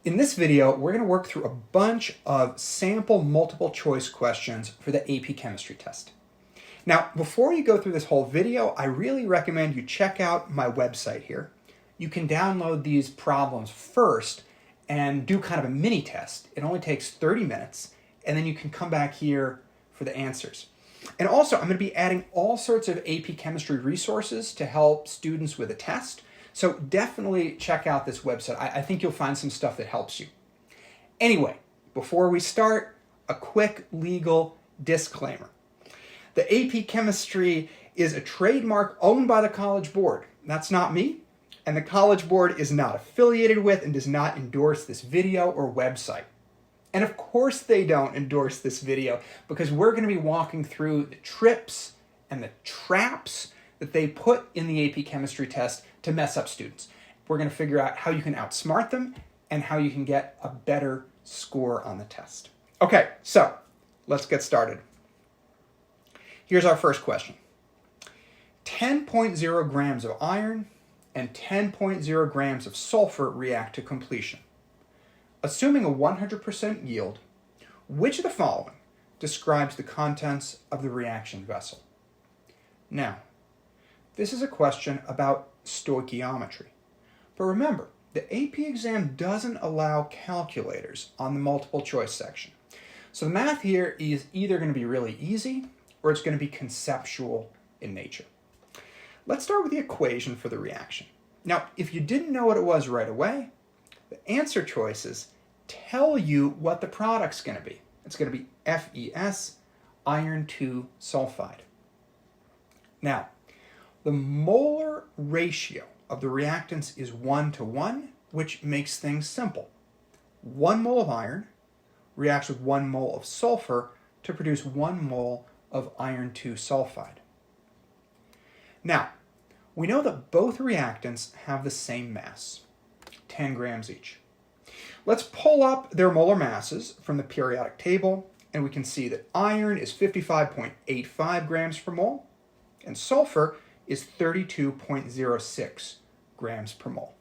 In this video, we're going to work through a bunch of sample multiple choice questions for the AP Chemistry test. Now, before you go through this whole video, I really recommend you check out my website here. You can download these problems first and do kind of a mini test. It only takes 30 minutes, and then you can come back here for the answers. And also, I'm going to be adding all sorts of AP Chemistry resources to help students with a test. So definitely check out this website. I think you'll find some stuff that helps you. Anyway, before we start, a quick legal disclaimer. The AP Chemistry is a trademark owned by the College Board. That's not me, and the College Board is not affiliated with and does not endorse this video or website. And of course they don't endorse this video because we're going to be walking through the trips and the traps that they put in the AP Chemistry test to mess up students. We're going to figure out how you can outsmart them and how you can get a better score on the test. Okay, so let's get started. Here's our first question. 10.0 grams of iron and 10.0 grams of sulfur react to completion. Assuming a 100% yield, which of the following describes the contents of the reaction vessel? Now, this is a question about stoichiometry. But remember, the AP exam doesn't allow calculators on the multiple choice section. So the math here is either going to be really easy or it's going to be conceptual in nature. Let's start with the equation for the reaction. Now, if you didn't know what it was right away, the answer choices tell you what the product's going to be. It's going to be FeS, iron 2 sulfide. Now, the molar ratio of the reactants is 1:1, which makes things simple. 1 mole of iron reacts with 1 mole of sulfur to produce 1 mole of iron 2 sulfide. Now, we know that both reactants have the same mass, 10 grams each. Let's pull up their molar masses from the periodic table, and we can see that iron is 55.85 grams per mole, and sulfur is 32.06 grams per mole.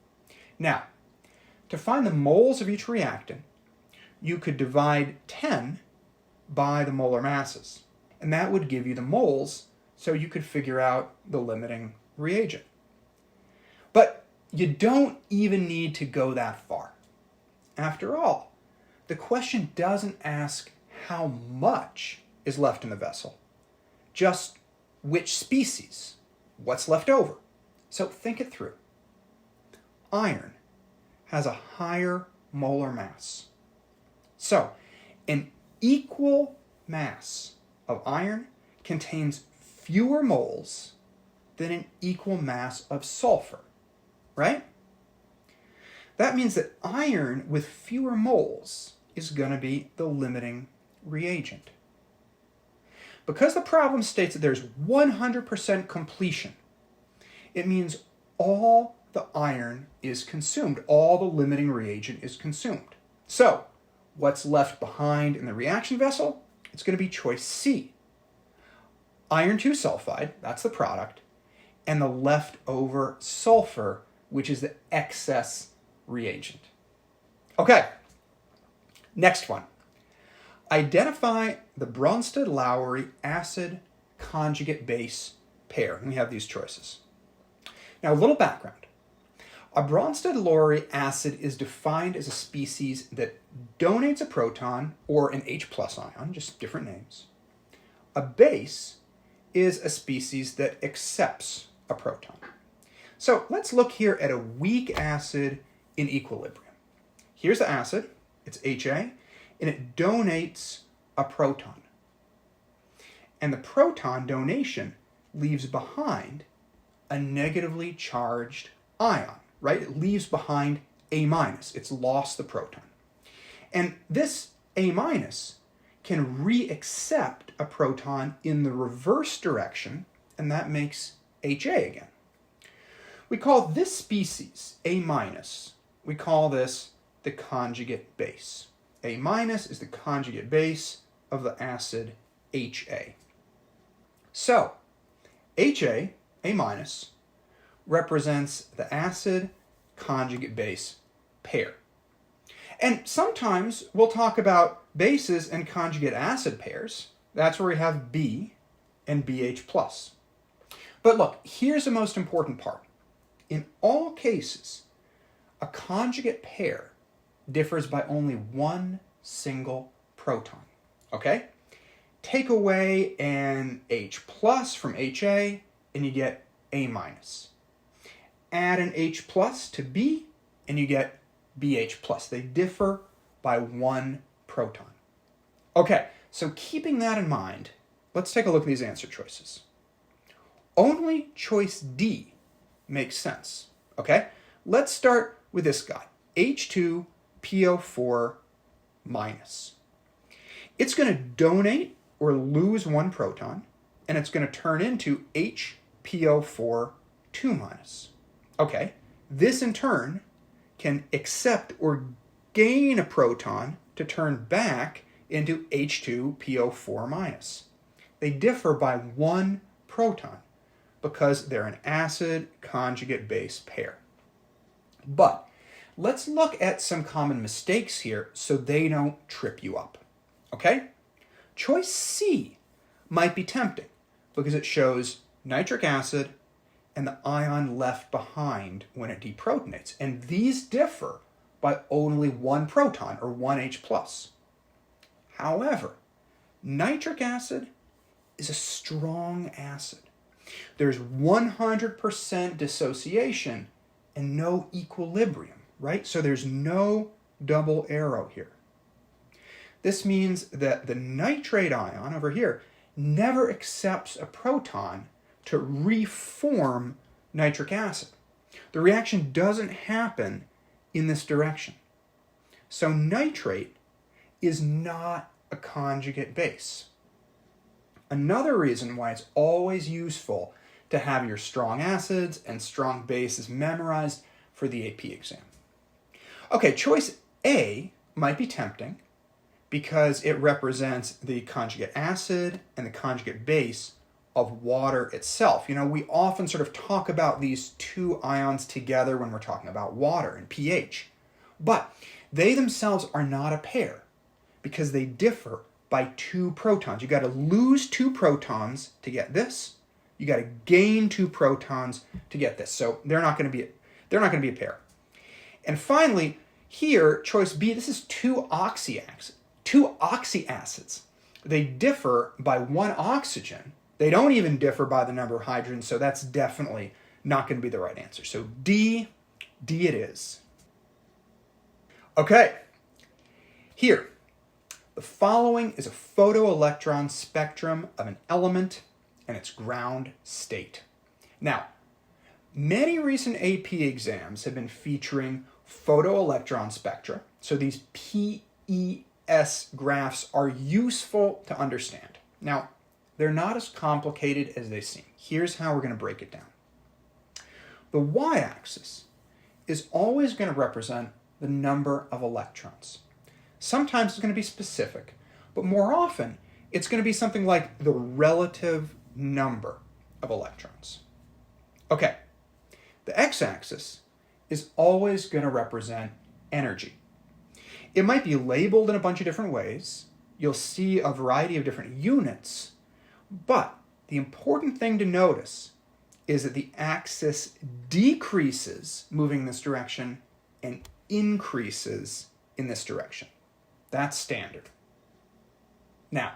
Now, to find the moles of each reactant, you could divide 10 by the molar masses, and that would give you the moles, so you could figure out the limiting reagent. But you don't even need to go that far. After all, the question doesn't ask how much is left in the vessel, just which species, what's left over. So think it through. Iron has a higher molar mass. So an equal mass of iron contains fewer moles than an equal mass of sulfur, right? That means that iron with fewer moles is going to be the limiting reagent. Because the problem states that there's 100% completion, it means all the iron is consumed, all the limiting reagent is consumed. So, what's left behind in the reaction vessel? It's going to be choice C. Iron 2 sulfide, that's the product, and the leftover sulfur, which is the excess reagent. Okay, next one. Identify the Bronsted-Lowry acid conjugate base pair. And we have these choices. Now, a little background. A Bronsted-Lowry acid is defined as a species that donates a proton or an H+ ion, just different names. A base is a species that accepts a proton. So let's look here at a weak acid in equilibrium. Here's the acid, it's HA, and it donates a proton. And the proton donation leaves behind a negatively charged ion, right? It leaves behind A-. It's lost the proton. And this A- can re-accept a proton in the reverse direction, and that makes HA again. We call this species A-. We call this the conjugate base. A- is the conjugate base of the acid HA. So, HA, A-, represents the acid conjugate base pair. And sometimes we'll talk about bases and conjugate acid pairs. That's where we have B and BH+. But look, here's the most important part. In all cases, a conjugate pair differs by only one single proton. Okay? Take away an H+ from HA and you get A-. Add an H+ to B and you get BH+. They differ by one proton. Okay, so keeping that in mind, let's take a look at these answer choices. Only choice D makes sense. Okay, let's start with this guy, H2PO4-. It's going to donate or lose one proton, and it's going to turn into HPO4-2-. Okay, this in turn can accept or gain a proton to turn back into H2PO4-. They differ by one proton because they're an acid conjugate base pair. But let's look at some common mistakes here so they don't trip you up. Okay? Choice C might be tempting because it shows nitric acid and the ion left behind when it deprotonates. And these differ by only one proton, or one H+. However, nitric acid is a strong acid. There's 100% dissociation and no equilibrium, right? So there's no double arrow here. This means that the nitrate ion over here never accepts a proton to reform nitric acid. The reaction doesn't happen in this direction. So nitrate is not a conjugate base. Another reason why it's always useful to have your strong acids and strong bases memorized for the AP exam. Okay, choice A might be tempting because it represents the conjugate acid and the conjugate base of water itself. You know, we often sort of talk about these two ions together when we're talking about water and pH. But they themselves are not a pair because they differ by two protons. You got to lose two protons to get this. You got to gain two protons to get this. So they're not going to be a pair. And finally, here, choice B, this is two oxyacids. They differ by one oxygen. They don't even differ by the number of hydrogens, so that's definitely not going to be the right answer. So D it is. Okay, here, the following is a photoelectron spectrum of an element and its ground state. Now, many recent AP exams have been featuring photoelectron spectra, so these PES graphs are useful to understand. Now, they're not as complicated as they seem. Here's how we're going to break it down. The y-axis is always going to represent the number of electrons. Sometimes it's going to be specific, but more often it's going to be something like the relative number of electrons. Okay, the x-axis is always going to represent energy. It might be labeled in a bunch of different ways. You'll see a variety of different units, but the important thing to notice is that the axis decreases moving in this direction and increases in this direction. That's standard. Now,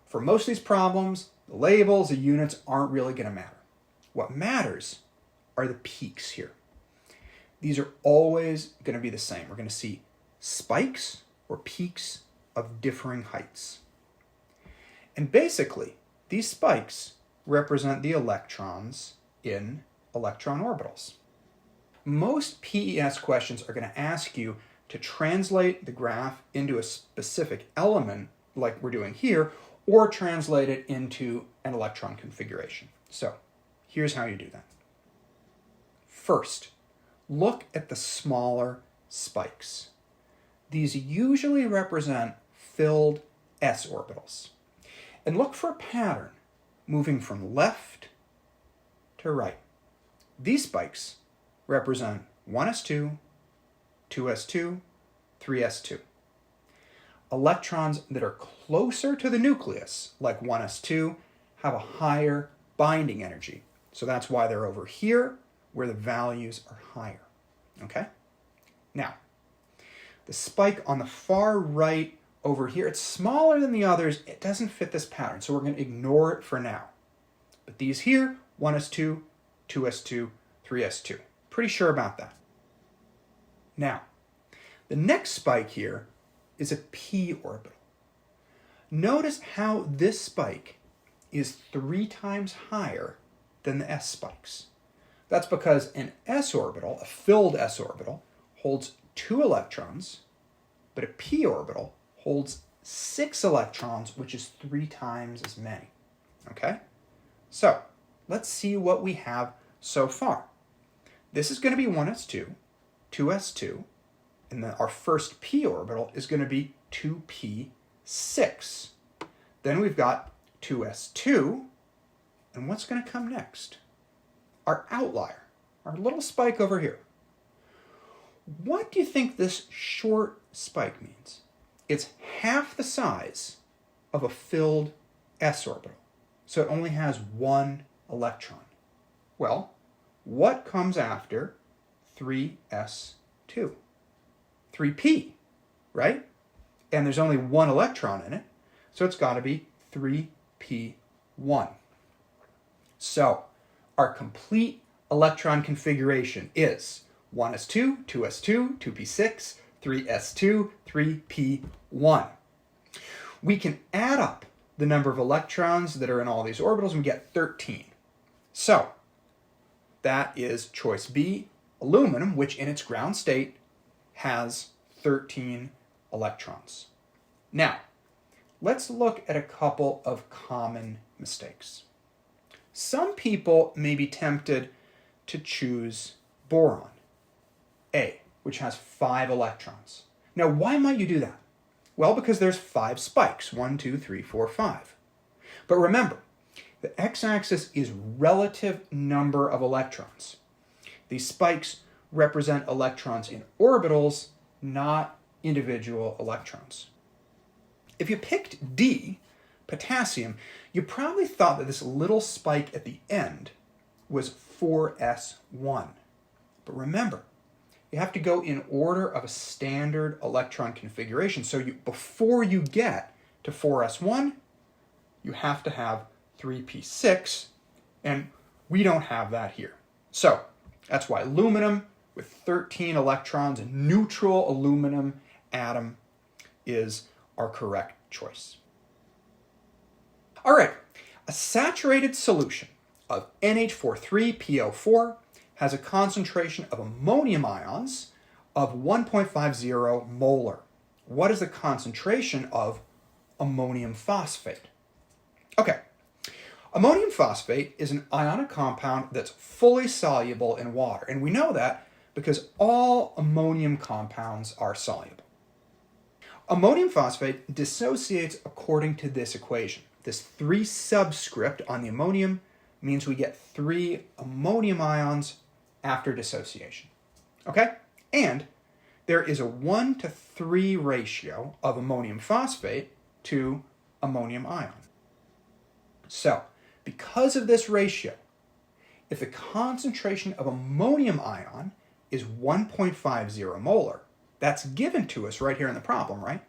for most of these problems, the labels, the units aren't really going to matter. What matters are the peaks here. These are always going to be the same. We're going to see spikes or peaks of differing heights. And basically, these spikes represent the electrons in electron orbitals. Most PES questions are going to ask you to translate the graph into a specific element, like we're doing here, or translate it into an electron configuration. So, here's how you do that. First, look at the smaller spikes. These usually represent filled s orbitals. And look for a pattern moving from left to right. These spikes represent 1s2, 2s2, 3s2. Electrons that are closer to the nucleus, like 1s2, have a higher binding energy. So that's why they're over here, where the values are higher. Okay? Now, the spike on the far right over here, it's smaller than the others. It doesn't fit this pattern, so we're going to ignore it for now. But these here, 1s2, 2s2, 3s2. Pretty sure about that. Now, the next spike here is a p orbital. Notice how this spike is 3 times higher than the s spikes. That's because an s orbital, a filled s orbital, holds 2 electrons, but a p orbital holds 6 electrons, which is 3 times as many. Okay? So, let's see what we have so far. This is going to be 1s2, 2s2, and then our first p orbital is going to be 2p6. Then we've got 2s2, and what's going to come next? Our outlier, our little spike over here. What do you think this short spike means? It's half the size of a filled s orbital, so it only has 1 electron. Well, what comes after 3s2? 3p, right? And there's only 1 electron in it, so it's got to be 3p1. So, our complete electron configuration is 1s2, 2s2, 2p6, 3s2, 3p1. We can add up the number of electrons that are in all these orbitals and we get 13. So, that is choice B, aluminum, which in its ground state has 13 electrons. Now, let's look at a couple of common mistakes. Some people may be tempted to choose boron, A, which has 5 electrons. Now, why might you do that? Well, because there's 5 spikes, 1, 2, 3, 4, 5. But remember, the x-axis is relative number of electrons. These spikes represent electrons in orbitals, not individual electrons. If you picked D, potassium, you probably thought that this little spike at the end was 4s1. But remember, you have to go in order of a standard electron configuration. So before you get to 4s1, you have to have 3p6, and we don't have that here. So that's why aluminum with 13 electrons, a neutral aluminum atom, is our correct choice. All right, a saturated solution of NH43PO4 has a concentration of ammonium ions of 1.50 molar. What is the concentration of ammonium phosphate? Okay, ammonium phosphate is an ionic compound that's fully soluble in water, and we know that because all ammonium compounds are soluble. Ammonium phosphate dissociates according to this equation. This 3 subscript on the ammonium means we get 3 ammonium ions after dissociation. Okay? And there is a 1:3 ratio of ammonium phosphate to ammonium ion. So, because of this ratio, if the concentration of ammonium ion is 1.50 molar, that's given to us right here in the problem, right?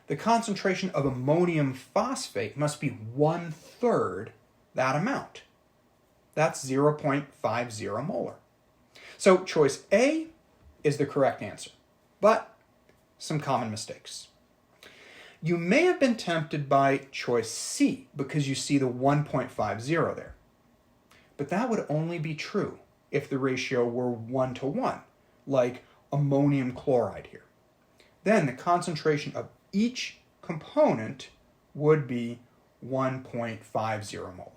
The concentration of ammonium phosphate must be 1/3 that amount. That's 0.50 molar. So choice A is the correct answer, but some common mistakes. You may have been tempted by choice C because you see the 1.50 there. But that would only be true if the ratio were 1:1, like ammonium chloride here. Then the concentration of each component would be 1.50 molar.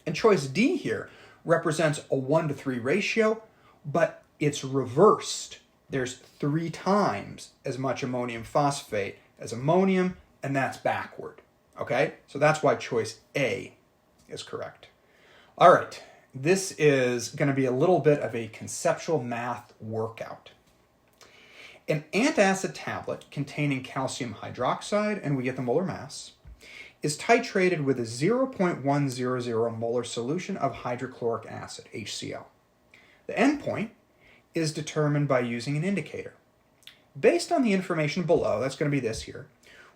And choice D here represents a 1:3 ratio, but it's reversed. There's 3 times as much ammonium phosphate as ammonium, and that's backward. Okay? So that's why choice A is correct. All right, this is going to be a little bit of a conceptual math workout. An antacid tablet containing calcium hydroxide, and we get the molar mass, is titrated with a 0.100 molar solution of hydrochloric acid, HCl. The endpoint is determined by using an indicator. Based on the information below, that's going to be this here,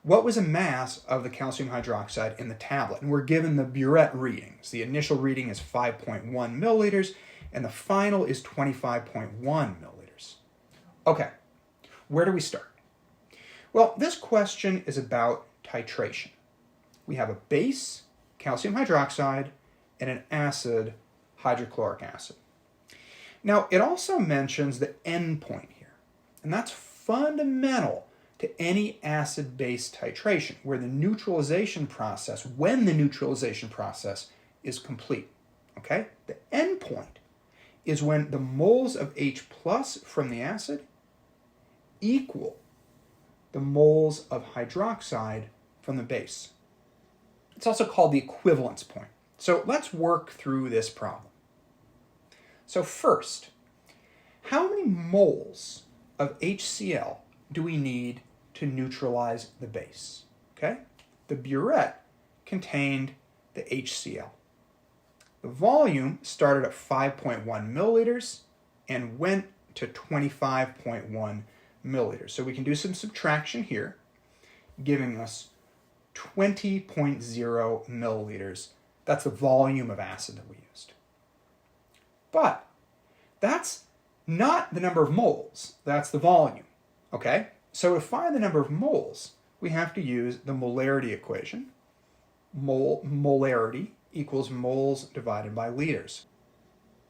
what was a mass of the calcium hydroxide in the tablet? And we're given the burette readings. The initial reading is 5.1 milliliters, and the final is 25.1 milliliters. Okay, where do we start? Well, this question is about titration. We have a base, calcium hydroxide, and an acid, hydrochloric acid. Now, it also mentions the endpoint here, and that's fundamental to any acid-base titration, where the neutralization process, when the neutralization process is complete, okay? The endpoint is when the moles of H plus from the acid equal the moles of hydroxide from the base. It's also called the equivalence point. So let's work through this problem. So first, how many moles of HCl do we need to neutralize the base? Okay? The burette contained the HCl. The volume started at 5.1 milliliters and went to 25.1 milliliters. So we can do some subtraction here, giving us 20.0 milliliters. That's the volume of acid that we used. But that's not the number of moles, that's the volume, okay? So to find the number of moles, we have to use the molarity equation. Molarity equals moles divided by liters.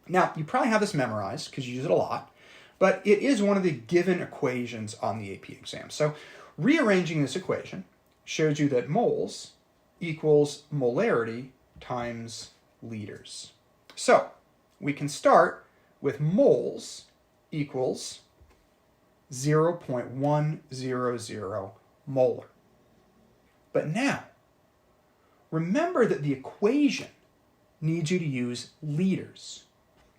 Now, you probably have this memorized because you use it a lot, but it is one of the given equations on the AP exam. So rearranging this equation shows you that moles equals molarity times liters. So we can start with moles equals 0.100 molar. But now, remember that the equation needs you to use liters.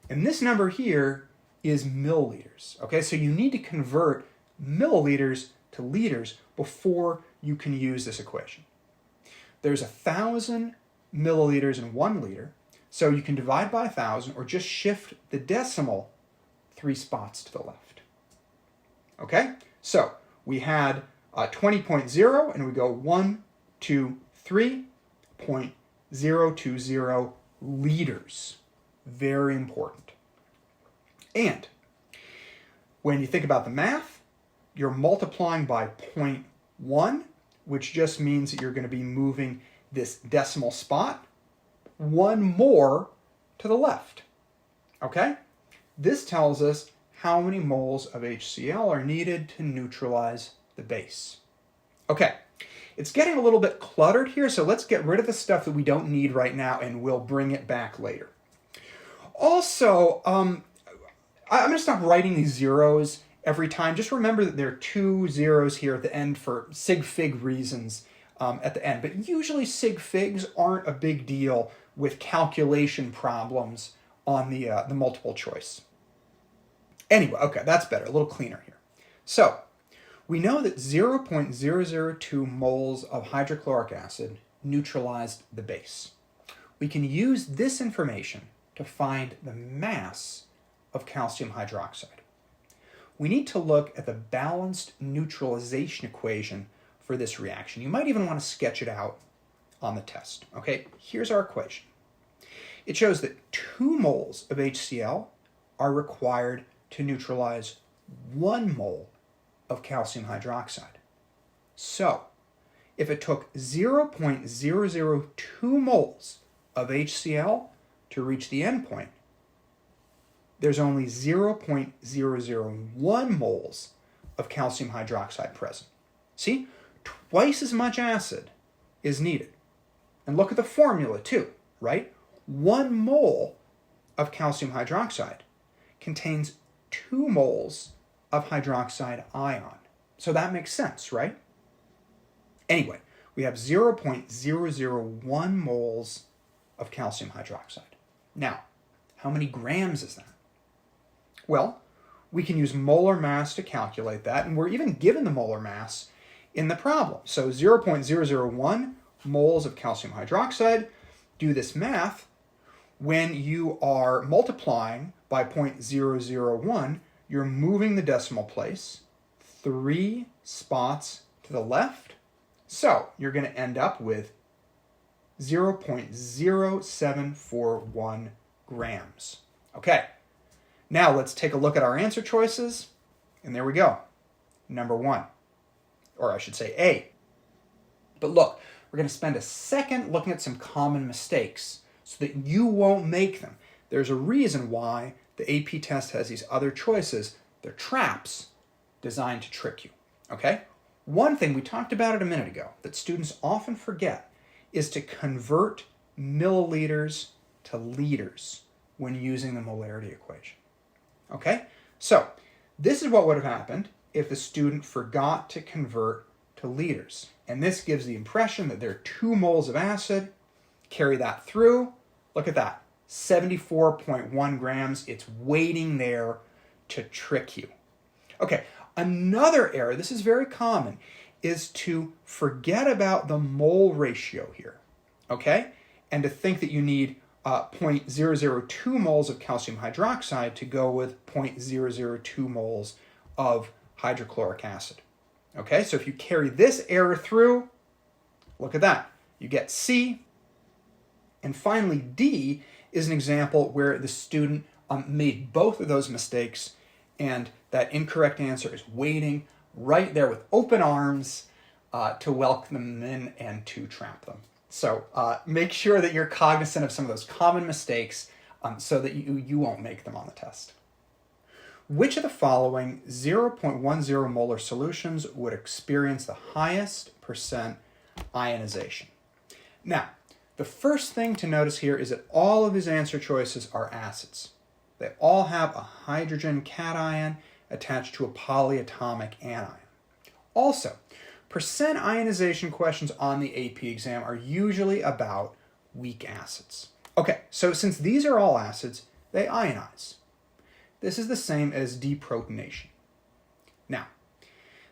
And this number here is milliliters. Okay, so you need to convert milliliters to liters before you can use this equation. There's 1,000 milliliters in 1 liter, so you can divide by 1,000 or just shift the decimal 3 spots to the left. Okay, so we had 20.0 and we go 1, 2, 3.020 liters. Very important. And when you think about the math, you're multiplying by 0.1, which just means that you're going to be moving this decimal spot one more to the left. Okay? This tells us how many moles of HCl are needed to neutralize the base. Okay, it's getting a little bit cluttered here, so let's get rid of the stuff that we don't need right now and we'll bring it back later. Also, I'm going to stop writing these zeros every time. Just remember that there are 2 zeros here at the end for sig fig reasons at the end. But usually sig figs aren't a big deal with calculation problems on the multiple choice. Anyway, okay, that's better, a little cleaner here. So, we know that 0.002 moles of hydrochloric acid neutralized the base. We can use this information to find the mass of calcium hydroxide. We need to look at the balanced neutralization equation for this reaction. You might even want to sketch it out on the test. Okay, here's our equation. It shows that 2 moles of HCl are required to neutralize 1 mole of calcium hydroxide. So, if it took 0.002 moles of HCl to reach the endpoint, there's only 0.001 moles of calcium hydroxide present. See, twice as much acid is needed. And look at the formula too, right? 1 mole of calcium hydroxide contains 2 moles of hydroxide ion. So that makes sense, right? Anyway, we have 0.001 moles of calcium hydroxide. Now, how many grams is that? Well, we can use molar mass to calculate that, and we're even given the molar mass in the problem. So 0.001 moles of calcium hydroxide. Do this math. When you are multiplying by 0.001, you're moving the decimal place 3 spots to the left. So you're going to end up with 0.0741 grams. Okay, now let's take a look at our answer choices. And there we go. Number 1, or I should say A. But look, we're going to spend a second looking at some common mistakes so that you won't make them. There's a reason why the AP test has these other choices. They're traps designed to trick you. Okay? One thing, we talked about it a minute ago, that students often forget is to convert milliliters to liters when using the molarity equation. Okay? So, this is what would have happened if the student forgot to convert to liters. And this gives the impression that there are 2 moles of acid. Carry that through. Look at that. 74.1 grams. It's waiting there to trick you. Okay, another error, this is very common, is to forget about the mole ratio here. Okay? And to think that you need 0.002 moles of calcium hydroxide to go with 0.002 moles of hydrochloric acid. Okay, so if you carry this error through, look at that. You get C. And finally, D is an example where the student made both of those mistakes, and that incorrect answer is waiting right there with open arms to welcome them in and to trap them. So make sure that you're cognizant of some of those common mistakes so that you won't make them on the test. Which of the following 0.10 molar solutions would experience the highest percent ionization? Now, the first thing to notice here is that all of these answer choices are acids. They all have a hydrogen cation attached to a polyatomic anion. Also, percent ionization questions on the AP exam are usually about weak acids. Okay, so since these are all acids, they ionize. This is the same as deprotonation. Now,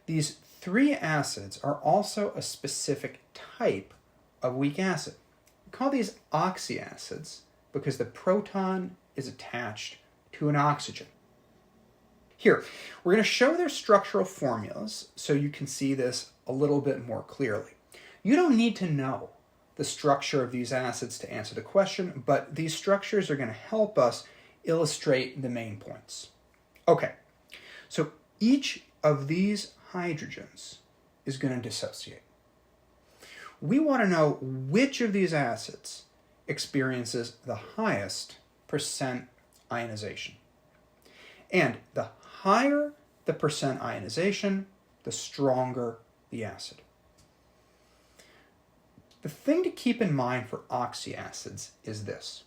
these 3 acids are also a specific type of weak acid. We call these oxyacids because the proton is attached to an oxygen. Here, we're going to show their structural formulas so you can see this a little bit more clearly. You don't need to know the structure of these acids to answer the question, but these structures are going to help us illustrate the main points. Okay, so each of these hydrogens is going to dissociate. We want to know which of these acids experiences the highest percent ionization. And the higher the percent ionization, the stronger the acid. The thing to keep in mind for oxyacids is this.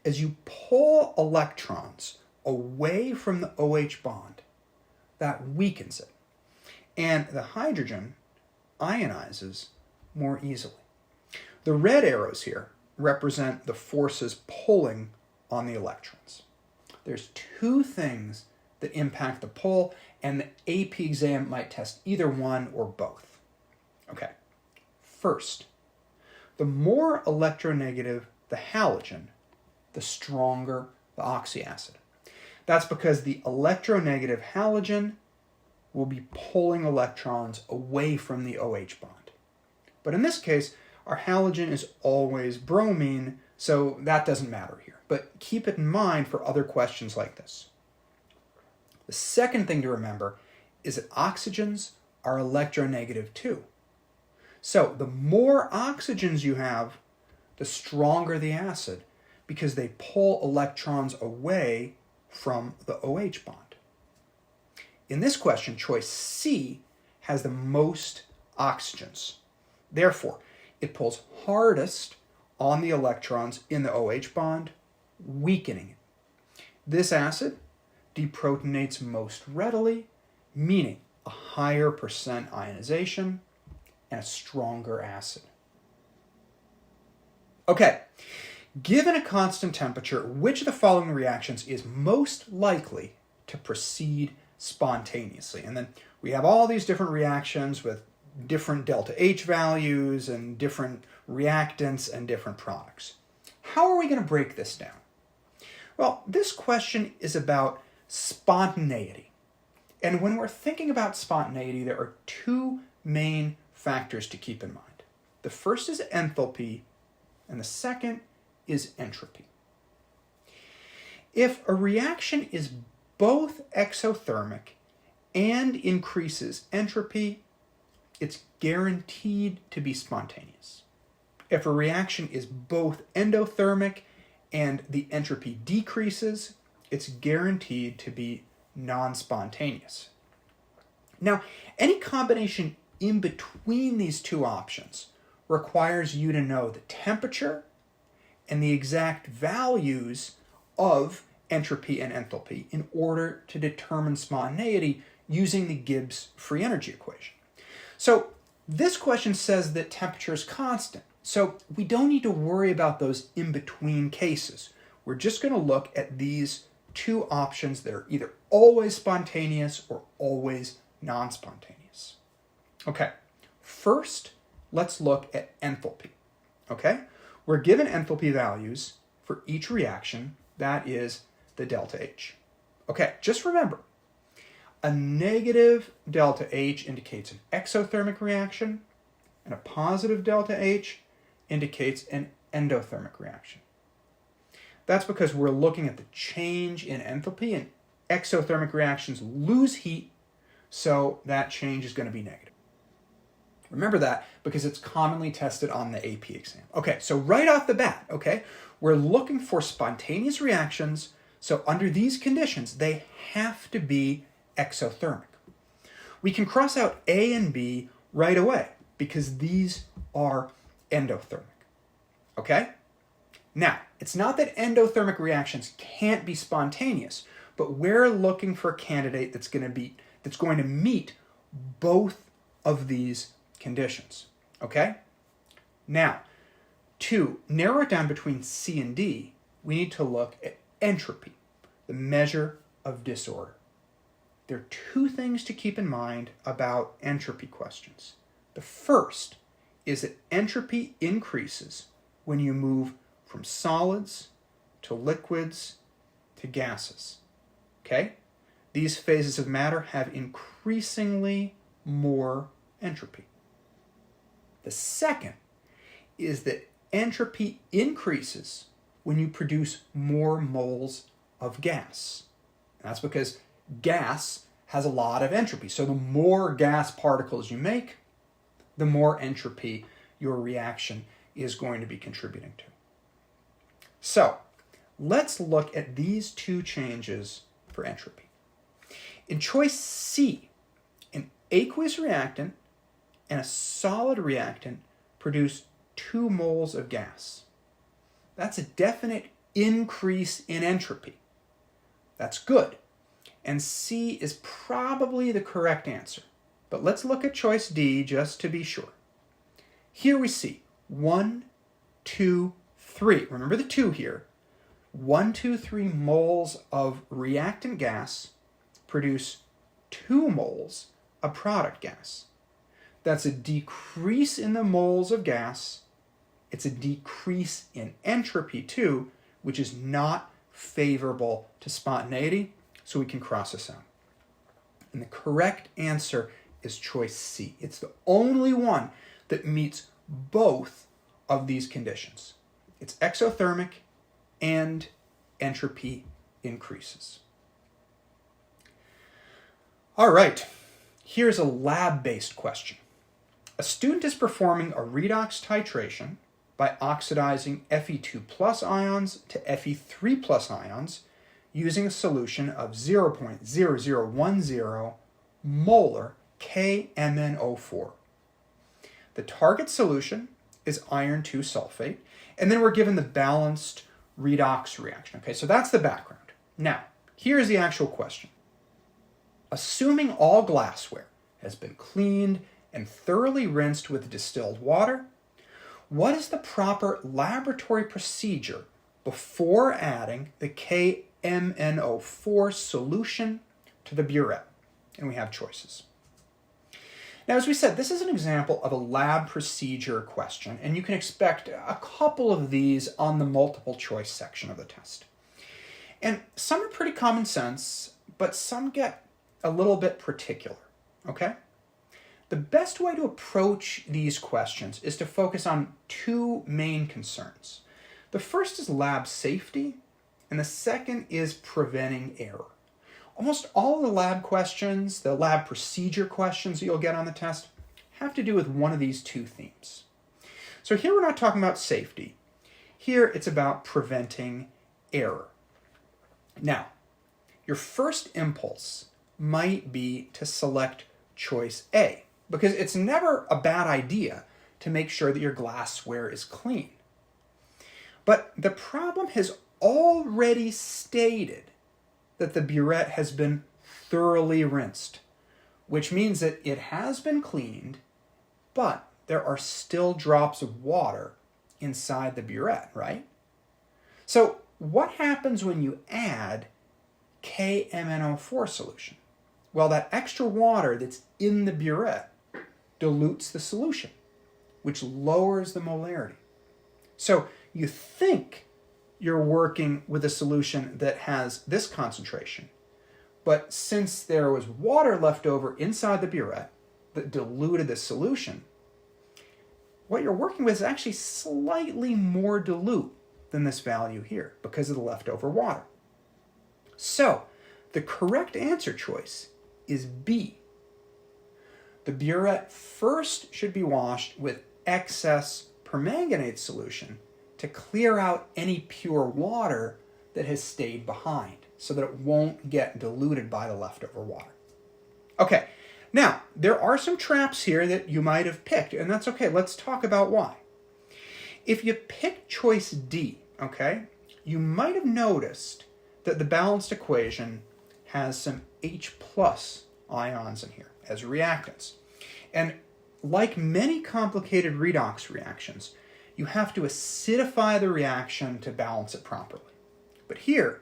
As you pull electrons away from the OH bond, that weakens it. And the hydrogen ionizes more easily. The red arrows here represent the forces pulling on the electrons. There's 2 things that impact the pull, and the AP exam might test either one or both. Okay, first, the more electronegative the halogen, the stronger the oxyacid. That's because the electronegative halogen will be pulling electrons away from the OH bond. But in this case, our halogen is always bromine, so that doesn't matter here. But keep it in mind for other questions like this. The second thing to remember is that oxygens are electronegative too. So the more oxygens you have, the stronger the acid, because they pull electrons away from the OH bond. In this question, choice C has the most oxygens. Therefore, it pulls hardest on the electrons in the OH bond, weakening it. This acid deprotonates most readily, meaning a higher percent ionization and a stronger acid. Okay, given a constant temperature, which of the following reactions is most likely to proceed spontaneously. And then we have all these different reactions with different delta H values and different reactants and different products. How are we going to break this down? Well, this question is about spontaneity. And when we're thinking about spontaneity, there are two main factors to keep in mind. The first is enthalpy, and the second is entropy. If a reaction is both exothermic and increases entropy, it's guaranteed to be spontaneous. If a reaction is both endothermic and the entropy decreases, it's guaranteed to be non-spontaneous. Now, any combination in between these two options requires you to know the temperature and the exact values of entropy and enthalpy in order to determine spontaneity using the Gibbs free energy equation. So this question says that temperature is constant, so we don't need to worry about those in-between cases. We're just going to look at these two options that are either always spontaneous or always non-spontaneous. Okay, first, let's look at enthalpy. Okay, we're given enthalpy values for each reaction, that is the delta H. Okay, just remember, a negative delta H indicates an exothermic reaction, and a positive delta H indicates an endothermic reaction. That's because we're looking at the change in enthalpy, and exothermic reactions lose heat, so that change is going to be negative. Remember that because it's commonly tested on the AP exam. Okay, so right off the bat, okay, we're looking for spontaneous reactions, so under these conditions, they have to be exothermic. We can cross out A and B right away because these are endothermic. Okay? Now, it's not that endothermic reactions can't be spontaneous, but we're looking for a candidate that's going to meet both of these conditions. Okay? Now, to narrow it down between C and D, we need to look at entropy, the measure of disorder. There are two things to keep in mind about entropy questions. The first is that entropy increases when you move from solids to liquids to gases. Okay? These phases of matter have increasingly more entropy. The second is that entropy increases when you produce more moles of gas. That's because gas has a lot of entropy. So the more gas particles you make, the more entropy your reaction is going to be contributing to. So let's look at these two changes for entropy. In choice C, an aqueous reactant and a solid reactant produce 2 moles of gas. That's a definite increase in entropy. That's good. And C is probably the correct answer. But let's look at choice D just to be sure. Here we see 1, 2, 3. Remember the 2 here. 1, 2, 3 moles of reactant gas produce 2 moles of product gas. That's a decrease in the moles of gas. It's a decrease in entropy too, which is not favorable to spontaneity, so we can cross this out. And the correct answer is choice C. It's the only one that meets both of these conditions. It's exothermic and entropy increases. All right, here's a lab-based question. A student is performing a redox titration by oxidizing Fe2 plus ions to Fe3 plus ions using a solution of 0.0010 molar KMnO4. The target solution is iron 2 sulfate, and then we're given the balanced redox reaction. Okay, so that's the background. Now, here's the actual question. Assuming all glassware has been cleaned and thoroughly rinsed with distilled water, what is the proper laboratory procedure before adding the KMNO4 solution to the burette. And we have choices. Now, as we said, this is an example of a lab procedure question, and you can expect a couple of these on the multiple choice section of the test. And some are pretty common sense, but some get a little bit particular, okay? The best way to approach these questions is to focus on two main concerns. The first is lab safety, and the second is preventing error. Almost all the lab questions, the lab procedure questions that you'll get on the test, have to do with one of these two themes. So here we're not talking about safety. Here it's about preventing error. Now, your first impulse might be to select choice A, because it's never a bad idea to make sure that your glassware is clean. But the problem has already stated that the burette has been thoroughly rinsed, which means that it has been cleaned, but there are still drops of water inside the burette, right? So what happens when you add KMNO4 solution? Well, that extra water that's in the burette dilutes the solution, which lowers the molarity. So you think you're working with a solution that has this concentration, but since there was water left over inside the burette that diluted the solution, what you're working with is actually slightly more dilute than this value here because of the leftover water. So the correct answer choice is B. The burette first should be washed with excess permanganate solution to clear out any pure water that has stayed behind so that it won't get diluted by the leftover water. Okay, now there are some traps here that you might have picked, and that's okay. Let's talk about why. If you pick choice D, okay, you might have noticed that the balanced equation has some H plus ions in here as reactants. And like many complicated redox reactions, you have to acidify the reaction to balance it properly. But here,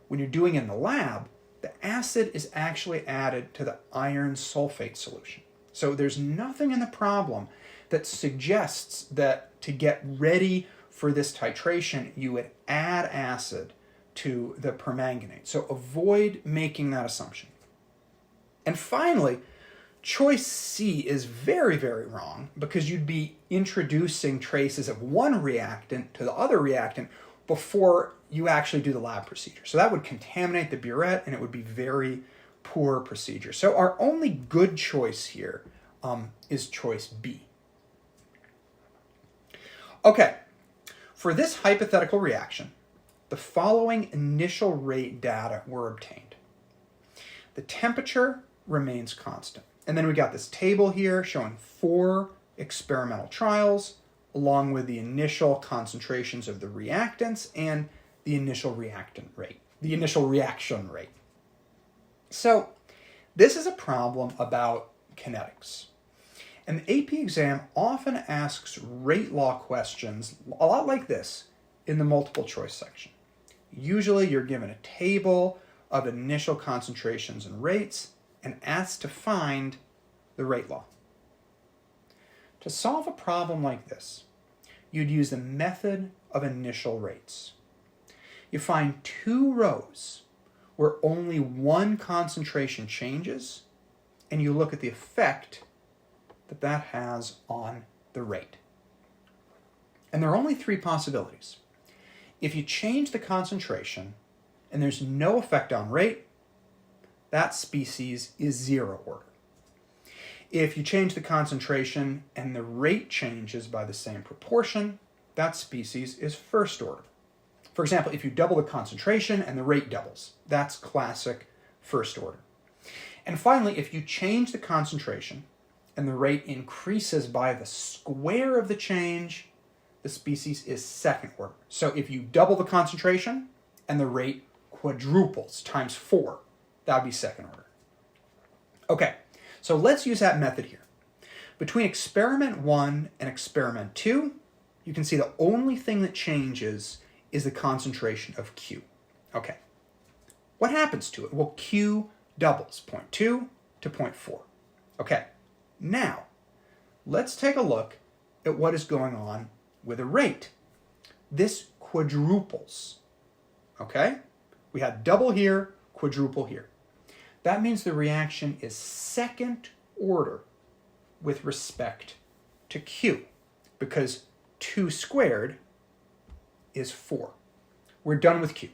when you're doing it in the lab, the acid is actually added to the iron sulfate solution. So there's nothing in the problem that suggests that to get ready for this titration, you would add acid to the permanganate. So avoid making that assumption. And finally, choice C is very, very wrong because you'd be introducing traces of one reactant to the other reactant before you actually do the lab procedure. So that would contaminate the burette and it would be very poor procedure. So our only good choice here is choice B. Okay, for this hypothetical reaction, the following initial rate data were obtained. The temperature remains constant. And then we got this table here showing 4 experimental trials along with the initial concentrations of the reactants and the initial reaction rate. So this is a problem about kinetics. And the AP exam often asks rate law questions a lot like this in the multiple choice section. Usually you're given a table of initial concentrations and rates and asked to find the rate law. To solve a problem like this, you'd use the method of initial rates. You find 2 rows where only one concentration changes, and you look at the effect that that has on the rate. And there are only 3 possibilities. If you change the concentration and there's no effect on rate, that species is 0 order. If you change the concentration and the rate changes by the same proportion, that species is 1st order. For example, if you double the concentration and the rate doubles, that's classic 1st order. And finally, if you change the concentration and the rate increases by the square of the change, the species is 2nd order. So if you double the concentration and the rate quadruples times 4, that would be 2nd order. Okay, so let's use that method here. Between experiment 1 and experiment 2, you can see the only thing that changes is the concentration of Q. Okay, what happens to it? Well, Q doubles, 0.2 to 0.4. Okay, now let's take a look at what is going on with a rate. This quadruples, okay? We had double here, quadruple here. That means the reaction is second order with respect to Q, because 2 squared is 4. We're done with Q.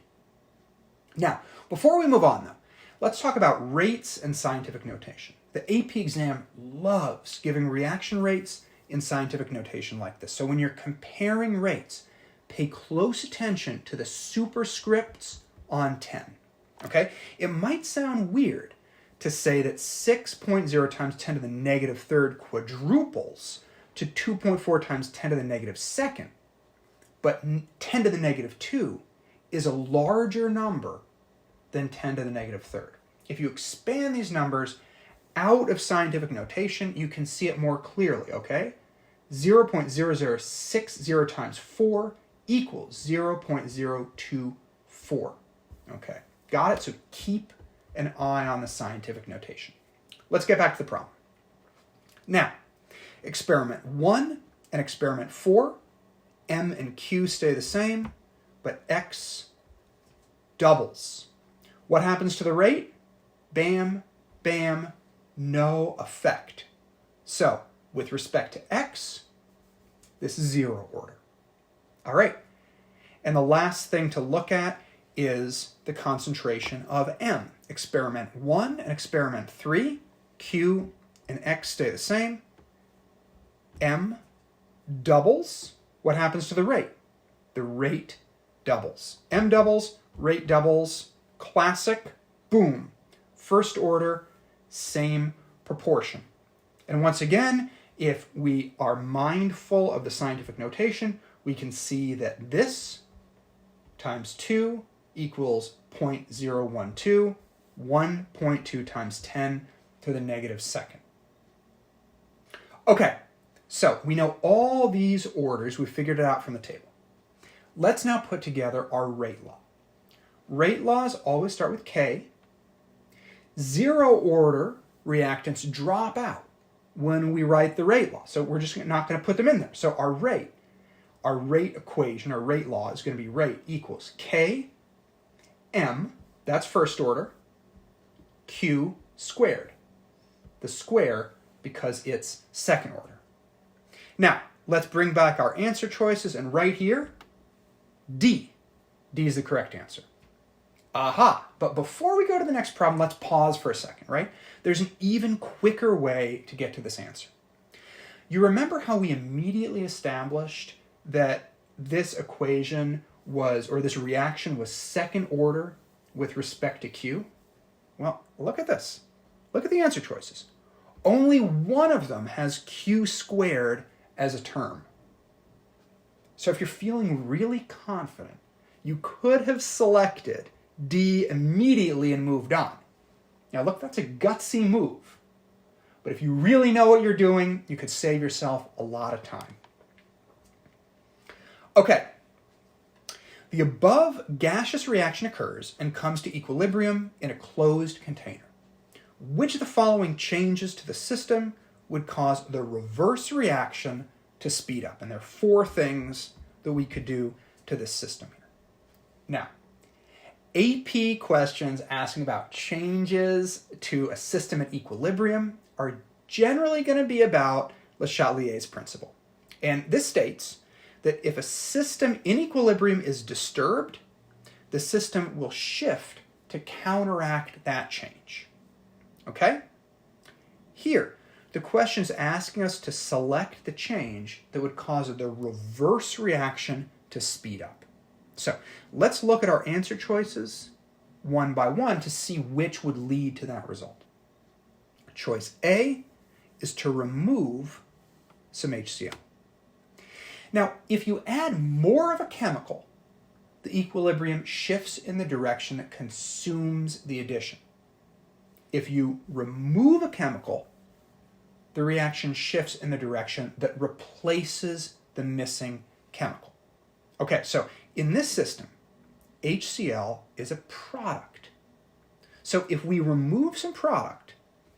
Now, before we move on though, let's talk about rates and scientific notation. The AP exam loves giving reaction rates in scientific notation like this. So when you're comparing rates, pay close attention to the superscripts on 10. Okay? It might sound weird to say that 6.0 times 10 to the negative third quadruples to 2.4 times 10 to the negative second, but 10 to the negative 2 is a larger number than 10 to the negative third. If you expand these numbers out of scientific notation, you can see it more clearly, okay? 0.0060 times 4 equals 0.024. Okay, got it? So keep an eye on the scientific notation. Let's get back to the problem. Now, experiment 1 and experiment 4, M and Q stay the same, but X doubles. What happens to the rate? Bam, bam, no effect. So, with respect to X, this is 0 order. All right, and the last thing to look at is the concentration of M. Experiment 1 and experiment 3, Q and X stay the same. M doubles. What happens to the rate? The rate doubles. M doubles, rate doubles, classic, boom. First order, same proportion. And once again, if we are mindful of the scientific notation, we can see that this times 2 equals 0.012, 1.2 times 10 to the negative second. Okay, so we know all these orders. We figured it out from the table. Let's now put together our rate law. Rate laws always start with K. 0 order reactants drop out when we write the rate law. So we're just not going to put them in there. So our rate equation, our rate law is going to be rate equals K M, that's first order, Q squared. The square because it's second order. Now, let's bring back our answer choices, and right here, D. D is the correct answer. Aha! But before we go to the next problem, let's pause for a second, right? There's an even quicker way to get to this answer. You remember how we immediately established that this equation was, or this reaction was second order with respect to Q? Well, look at this. Look at the answer choices. Only one of them has Q squared as a term. So if you're feeling really confident, you could have selected D immediately and moved on. Now look, that's a gutsy move. But if you really know what you're doing, you could save yourself a lot of time. Okay. The above gaseous reaction occurs and comes to equilibrium in a closed container. Which of the following changes to the system would cause the reverse reaction to speed up? And there are 4 things that we could do to this system here. Now, AP questions asking about changes to a system at equilibrium are generally going to be about Le Chatelier's principle. And this states that if a system in equilibrium is disturbed, the system will shift to counteract that change. Okay? Here, the question is asking us to select the change that would cause the reverse reaction to speed up. So let's look at our answer choices one by one to see which would lead to that result. Choice A is to remove some HCl. Now, if you add more of a chemical, the equilibrium shifts in the direction that consumes the addition. If you remove a chemical, the reaction shifts in the direction that replaces the missing chemical. Okay, so in this system, HCl is a product So if we remove some product,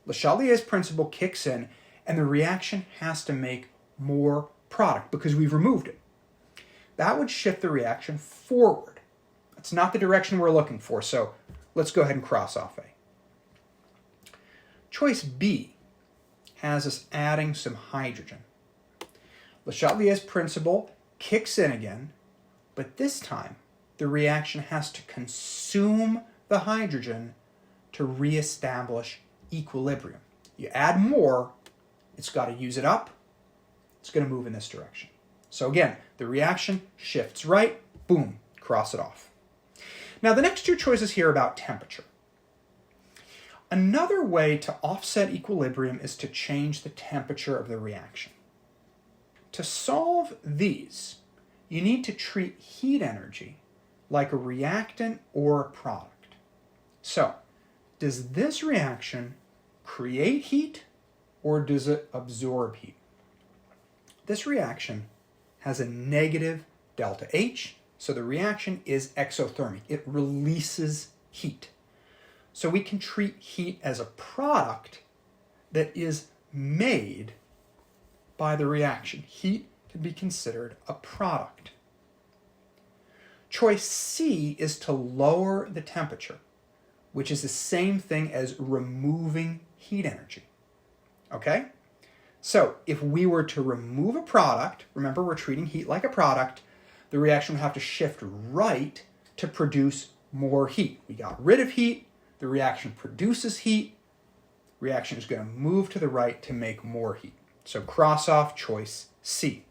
Le Chatelier's principle kicks in and the reaction has to make more product because we've removed it. That would shift the reaction forward. That's not the direction we're looking for, so let's go ahead and cross off A. Choice B has us adding some hydrogen. Le Chatelier's principle kicks in again, but this time the reaction has to consume the hydrogen to reestablish equilibrium. You add more, it's got to use it up, it's going to move in this direction. So again, the reaction shifts right, boom, cross it off. Now the next two choices here are about temperature. Another way to offset equilibrium is to change the temperature of the reaction. To solve these, you need to treat heat energy like a reactant or a product. So, does this reaction create heat or does it absorb heat? This reaction has a negative delta H, so the reaction is exothermic. It releases heat. So we can treat heat as a product that is made by the reaction. Heat can be considered a product. Choice C is to lower the temperature, which is the same thing as removing heat energy. Okay? So if we were to remove a product, remember we're treating heat like a product, the reaction would have to shift right to produce more heat. We got rid of heat, the reaction produces heat, reaction is going to move to the right to make more heat. So cross off choice C.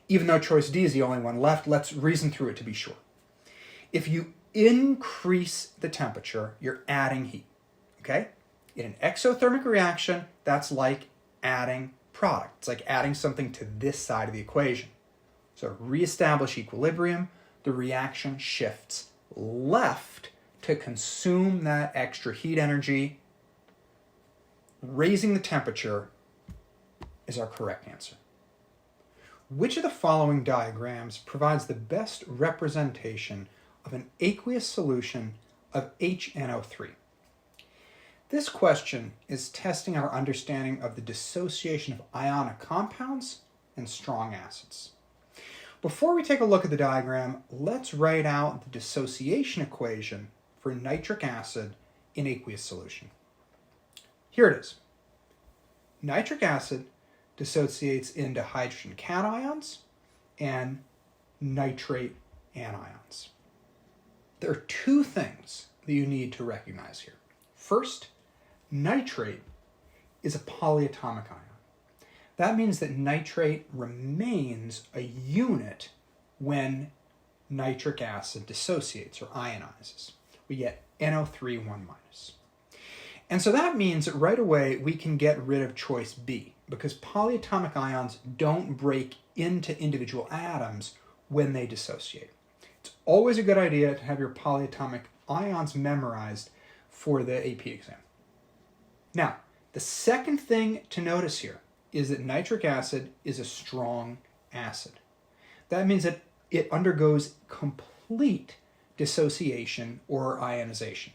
Even though choice D is the only one left, let's reason through it to be sure. If you increase the temperature, you're adding heat. Okay? In an exothermic reaction, that's like adding product. It's like adding something to this side of the equation. So reestablish equilibrium, the reaction shifts left to consume that extra heat energy. Raising the temperature is our correct answer. Which of the following diagrams provides the best representation of an aqueous solution of HNO3? This question is testing our understanding of the dissociation of ionic compounds and strong acids. Before we take a look at the diagram, let's write out the dissociation equation for nitric acid in aqueous solution. Here it is. Nitric acid dissociates into hydrogen cations and nitrate anions. There are two things that you need to recognize here. First, nitrate is a polyatomic ion. That means that nitrate remains a unit when nitric acid dissociates or ionizes. We get NO3 1-. And so that means that right away we can get rid of choice B because polyatomic ions don't break into individual atoms when they dissociate. It's always a good idea to have your polyatomic ions memorized for the AP exam. Now, the second thing to notice here is that nitric acid is a strong acid. That means that it undergoes complete dissociation or ionization.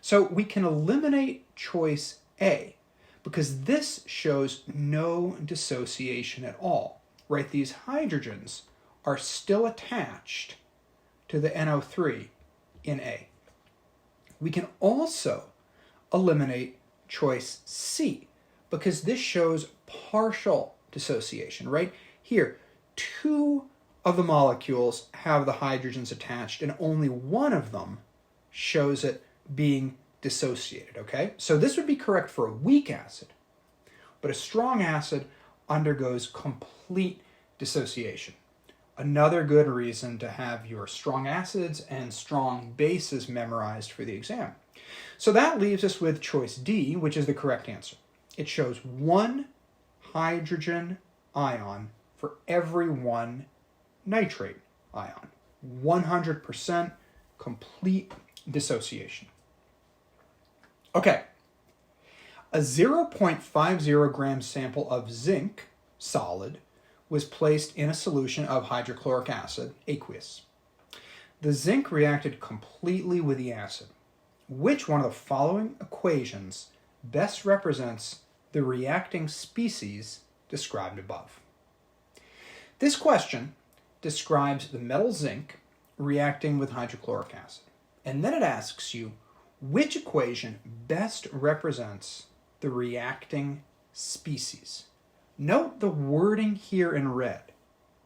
So we can eliminate choice A because this shows no dissociation at all, right? These hydrogens are still attached to the NO3 in A. We can also eliminate choice C because this shows partial dissociation, right? Here, two of the molecules have the hydrogens attached and only one of them shows it being dissociated, okay? So this would be correct for a weak acid, but a strong acid undergoes complete dissociation. Another good reason to have your strong acids and strong bases memorized for the exam. So that leaves us with choice D, which is the correct answer. It shows one hydrogen ion for every one nitrate ion. 100% complete dissociation. Okay, a 0.50 gram sample of zinc, solid, was placed in a solution of hydrochloric acid, aqueous. The zinc reacted completely with the acid. which one of the following equations best represents the reacting species described above? This question describes the metal zinc reacting with hydrochloric acid. And then it asks you which equation best represents the reacting species. Note the wording here in red.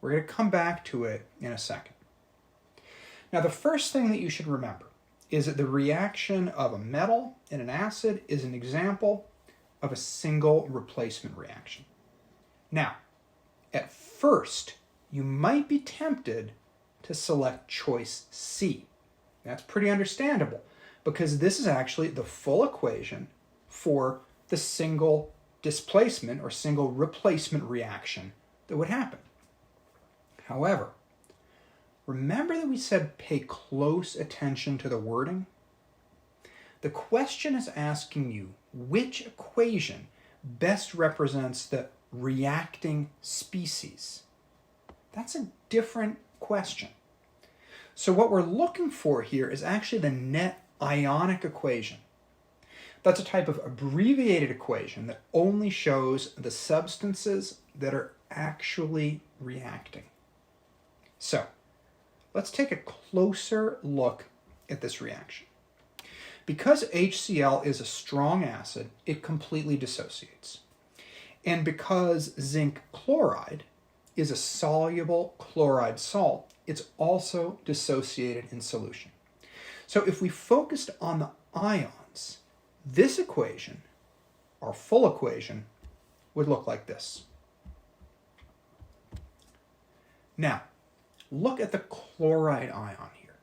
We're going to come back to it in a second. Now, the first thing that you should remember is that the reaction of a metal and an acid is an example of a single replacement reaction. Now, at first, you might be tempted to select choice C. That's pretty understandable because this is actually the full equation for the single displacement or single replacement reaction that would happen. However, remember that we said pay close attention to the wording? The question is asking you which equation best represents the reacting species. That's a different question. So what we're looking for here is actually the net ionic equation. That's a type of abbreviated equation that only shows the substances that are actually reacting. So let's take a closer look at this reaction. Because HCl is a strong acid, it completely dissociates. And because zinc chloride is a soluble chloride salt, it's also dissociated in solution. So if we focused on the ions, this equation, our full equation, would look like this. Now, look at the chloride ion here.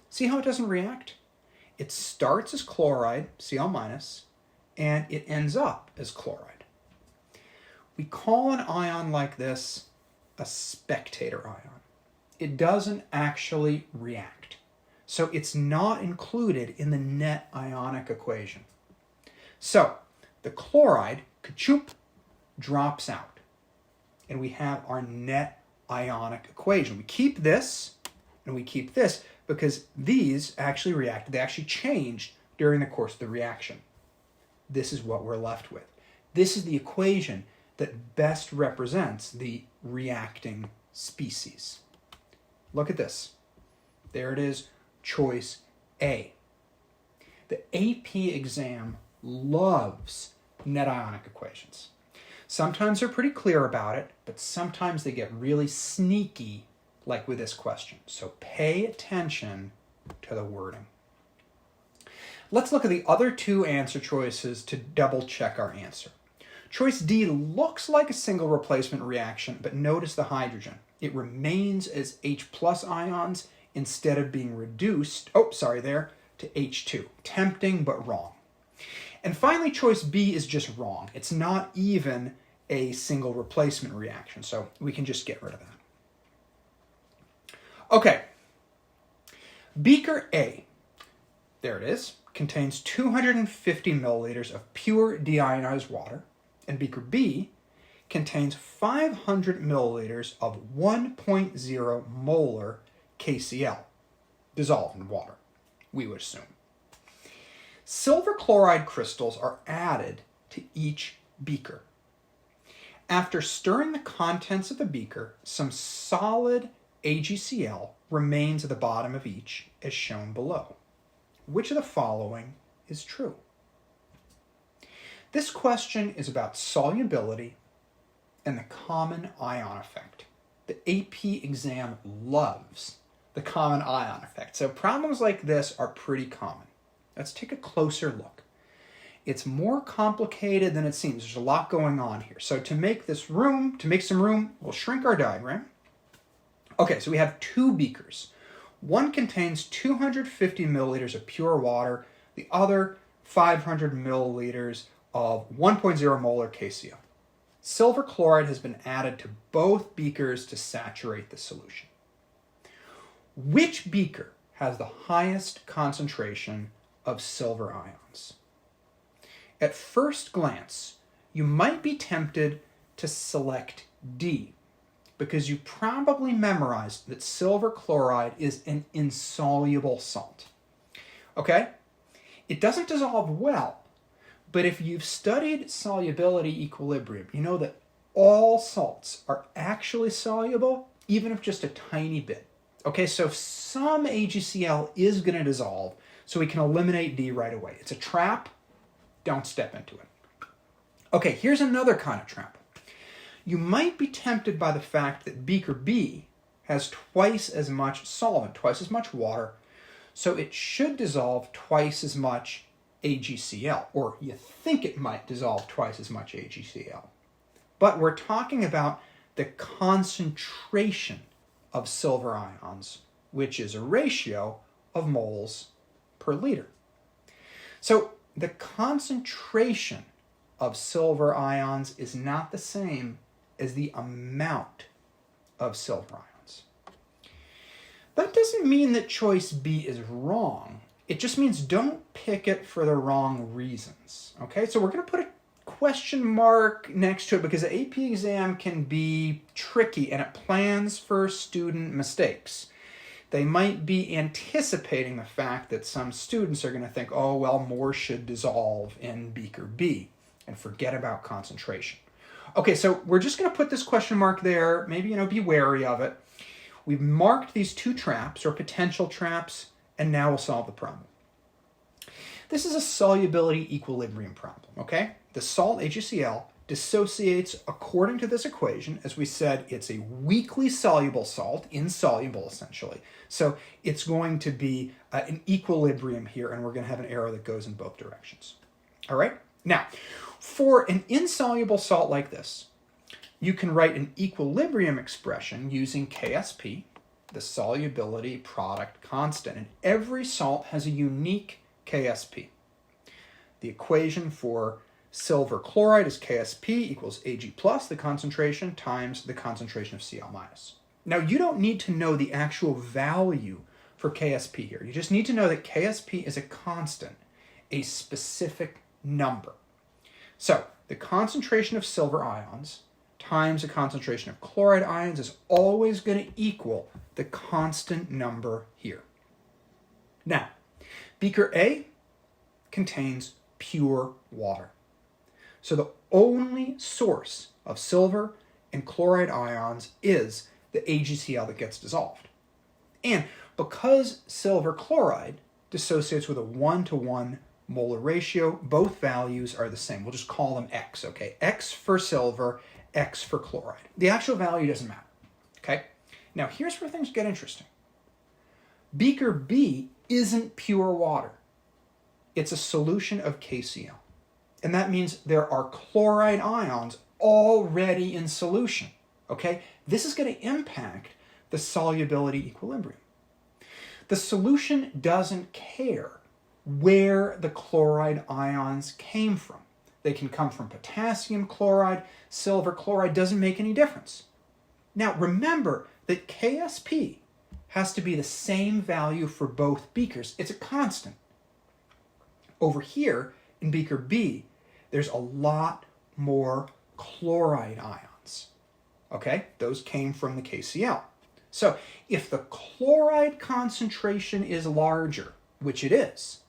See how it doesn't react? It starts as chloride, Cl-, and it ends up as chloride. We call an ion like this a spectator ion. It doesn't actually react. So it's not included in the net ionic equation. So the chloride, ka-choop, drops out. And we have our net ionic equation. We keep this and we keep this because these actually reacted. They actually changed during the course of the reaction. This is what we're left with. This is the equation that best represents the reacting species. Look at this. There it is, choice A. The AP exam loves net ionic equations. Sometimes they're pretty clear about it, but sometimes they get really sneaky, like with this question. So pay attention to the wording. Let's look at the other two answer choices to double check our answer. Choice D looks like a single replacement reaction, but notice the hydrogen. It remains as H+ ions instead of being reduced, to H2. Tempting, but wrong. And finally, choice B is just wrong. It's not even a single replacement reaction, so we can just get rid of that. Okay, beaker A, there it is, contains 250 milliliters of pure deionized water, and beaker B contains 500 milliliters of 1.0 molar KCl, dissolved in water, we would assume. Silver chloride crystals are added to each beaker. After stirring the contents of the beaker, some solid AgCl remains at the bottom of each, as shown below. Which of the following is true? This question is about solubility and the common ion effect. The AP exam loves the common ion effect. So problems like this are pretty common. Let's take a closer look. It's more complicated than it seems. There's a lot going on here. So to make some room, we'll shrink our diagram. Okay, so we have two beakers. One contains 250 milliliters of pure water, the other 500 milliliters of 1.0 molar KCl. Silver chloride has been added to both beakers to saturate the solution. Which beaker has the highest concentration of silver ions? At first glance, you might be tempted to select D because you probably memorized that silver chloride is an insoluble salt. Okay? It doesn't dissolve well, but if you've studied solubility equilibrium, you know that all salts are actually soluble, even if just a tiny bit. Okay, so some AgCl is going to dissolve, so we can eliminate D right away. It's a trap. Don't step into it. Okay, here's another kind of trap. You might be tempted by the fact that beaker B has twice as much solvent, twice as much water, so it should dissolve twice as much AgCl, or you think it might dissolve twice as much AgCl. But we're talking about the concentration of silver ions, which is a ratio of moles per liter. So the concentration of silver ions is not the same as the amount of silver ions. That doesn't mean that choice B is wrong. It just means don't pick it for the wrong reasons. Okay, so we're going to put a question mark next to it because the AP exam can be tricky and it plans for student mistakes. They might be anticipating the fact that some students are going to think, oh, well, more should dissolve in beaker B and forget about concentration. Okay, so we're just going to put this question mark there. Maybe, be wary of it. We've marked these two traps or potential traps, and now we'll solve the problem. This is a solubility equilibrium problem, okay? The salt HCl dissociates according to this equation. As we said, it's a weakly soluble salt, insoluble essentially. So it's going to be an equilibrium here, and we're going to have an arrow that goes in both directions. All right? Now, for an insoluble salt like this, you can write an equilibrium expression using KSP, the solubility product constant, and every salt has a unique KSP. The equation for silver chloride is KSP equals Ag plus the concentration times the concentration of Cl minus. Now, you don't need to know the actual value for KSP here. You just need to know that KSP is a constant, a specific number. So the concentration of silver ions times the concentration of chloride ions is always going to equal the constant number here. Now, beaker A contains pure water. So the only source of silver and chloride ions is the AgCl that gets dissolved. And because silver chloride dissociates with a 1-to-1 molar ratio, both values are the same. We'll just call them X, okay? X for silver, X for chloride. The actual value doesn't matter, okay? Now, here's where things get interesting. Beaker B isn't pure water. It's a solution of KCl. And that means there are chloride ions already in solution, okay? This is going to impact the solubility equilibrium. The solution doesn't care where the chloride ions came from. They can come from potassium chloride, silver chloride, doesn't make any difference. Now remember that KSP has to be the same value for both beakers. It's a constant. Over here in beaker B, there's a lot more chloride ions. Okay, those came from the KCl. So if the chloride concentration is larger, which it is,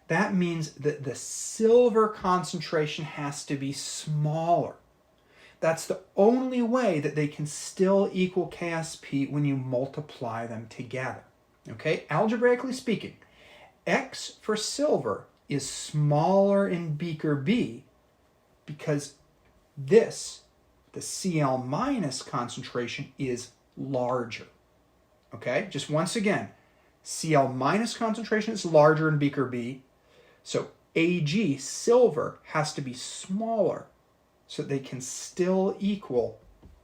that means that the silver concentration has to be smaller. That's the only way that they can still equal KSP when you multiply them together. Okay, algebraically speaking, X for silver is smaller in beaker B because this, the Cl minus concentration, is larger. Okay, just once again, Cl minus concentration is larger in beaker B, so Ag, silver, has to be smaller so they can still equal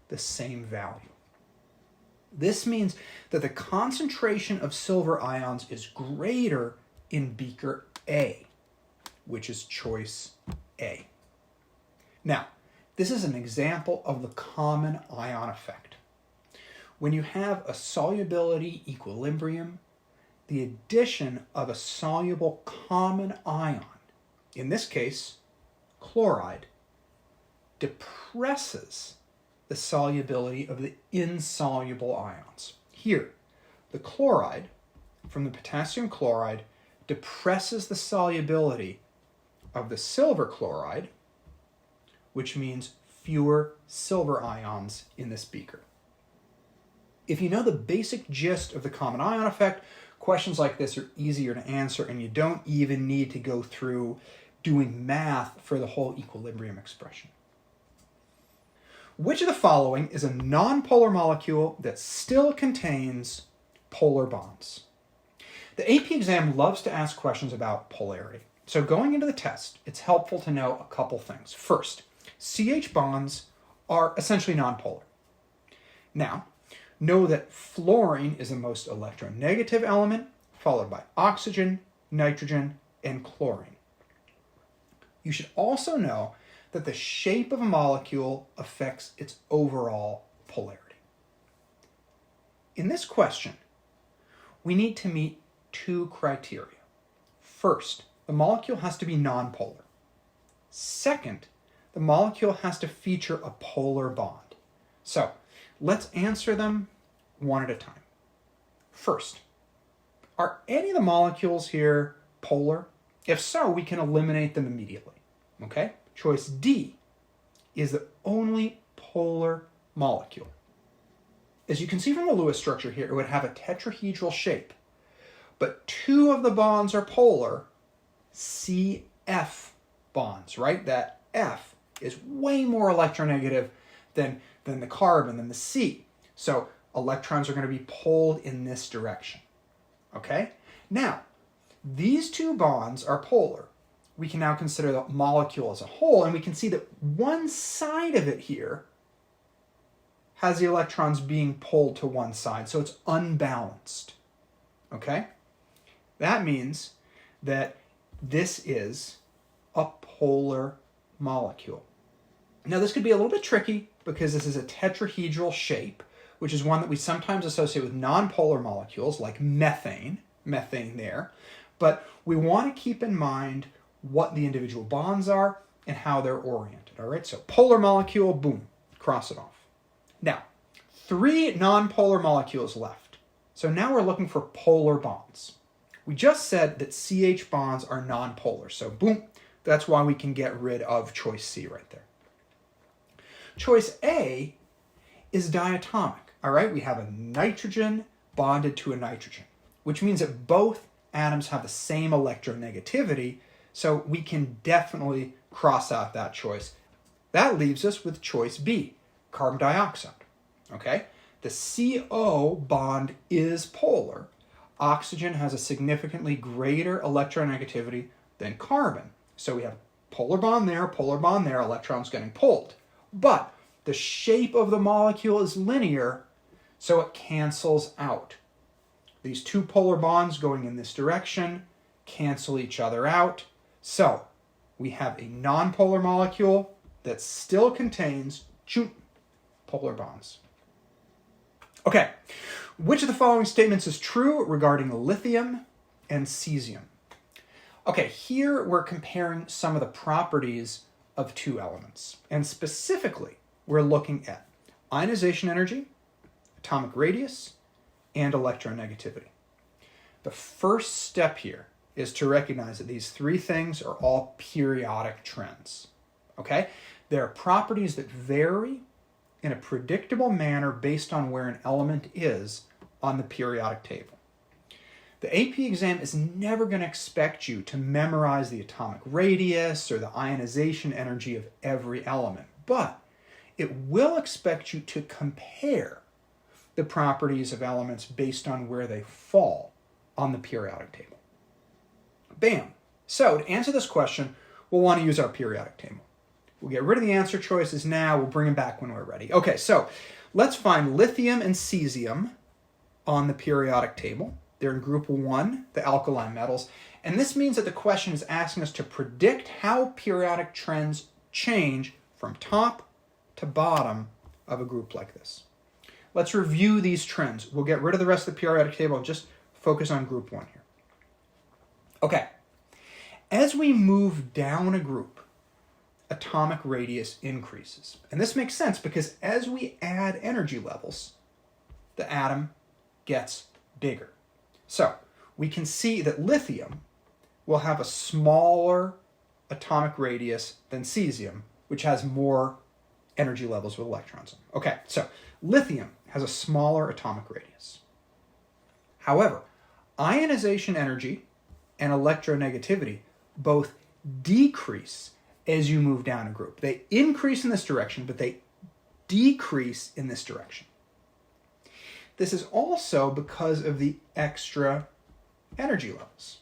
the same value. This means that the concentration of silver ions is greater in beaker A, which is choice A. Now, this is an example of the common ion effect. When you have a solubility equilibrium, the addition of a soluble common ion, in this case, chloride, depresses the solubility of the insoluble ions. Here, the chloride from the potassium chloride depresses the solubility of the silver chloride, which means fewer silver ions in this beaker. If you know the basic gist of the common ion effect, questions like this are easier to answer, and you don't even need to go through doing math for the whole equilibrium expression. Which of the following is a nonpolar molecule that still contains polar bonds? The AP exam loves to ask questions about polarity. So going into the test, it's helpful to know a couple things. First, CH bonds are essentially nonpolar. Now, know that fluorine is the most electronegative element, followed by oxygen, nitrogen, and chlorine. You should also know that the shape of a molecule affects its overall polarity. In this question, we need to meet two criteria. First, the molecule has to be nonpolar. Second, the molecule has to feature a polar bond. So, let's answer them one at a time. First, are any of the molecules here polar? If so, we can eliminate them immediately. Okay? Choice D is the only polar molecule. As you can see from the Lewis structure here, it would have a tetrahedral shape, but two of the bonds are polar CF bonds, right? That F is way more electronegative than the carbon, than the C. So electrons are going to be pulled in this direction. Okay? Now, these two bonds are polar. We can now consider the molecule as a whole, and we can see that one side of it here has the electrons being pulled to one side, so it's unbalanced. Okay? That means that this is a polar molecule. Now, this could be a little bit tricky because this is a tetrahedral shape, which is one that we sometimes associate with nonpolar molecules like methane there. But we want to keep in mind what the individual bonds are and how they're oriented. All right, so polar molecule, boom, cross it off. Now, 3 nonpolar molecules left. So now we're looking for polar bonds. We just said that CH bonds are nonpolar, so boom, that's why we can get rid of choice C right there. Choice A is diatomic. All right, we have a nitrogen bonded to a nitrogen, which means that both atoms have the same electronegativity, so we can definitely cross out that choice. That leaves us with choice B, carbon dioxide. Okay, the CO bond is polar. Oxygen has a significantly greater electronegativity than carbon. So we have polar bond there, electrons getting pulled. But the shape of the molecule is linear, so it cancels out. These two polar bonds going in this direction cancel each other out. So we have a nonpolar molecule that still contains polar bonds. Okay, which of the following statements is true regarding lithium and cesium? Okay, here we're comparing some of the properties of two elements. And specifically, we're looking at ionization energy, atomic radius, and electronegativity. The first step here is to recognize that these 3 things are all periodic trends. Okay? They're properties that vary in a predictable manner based on where an element is on the periodic table. The AP exam is never going to expect you to memorize the atomic radius or the ionization energy of every element, but it will expect you to compare the properties of elements based on where they fall on the periodic table. Bam! So to answer this question, we'll want to use our periodic table. We'll get rid of the answer choices now. We'll bring them back when we're ready. Okay, so let's find lithium and cesium on the periodic table. They're in group 1, the alkali metals. And this means that the question is asking us to predict how periodic trends change from top to bottom of a group like this. Let's review these trends. We'll get rid of the rest of the periodic table and just focus on group 1 here. Okay, as we move down a group, atomic radius increases. And this makes sense because as we add energy levels, the atom gets bigger. So we can see that lithium will have a smaller atomic radius than cesium, which has more energy levels with electrons in. Okay, so lithium has a smaller atomic radius. However, ionization energy and electronegativity both decrease as you move down a group. They increase in this direction, but they decrease in this direction. This is also because of the extra energy levels.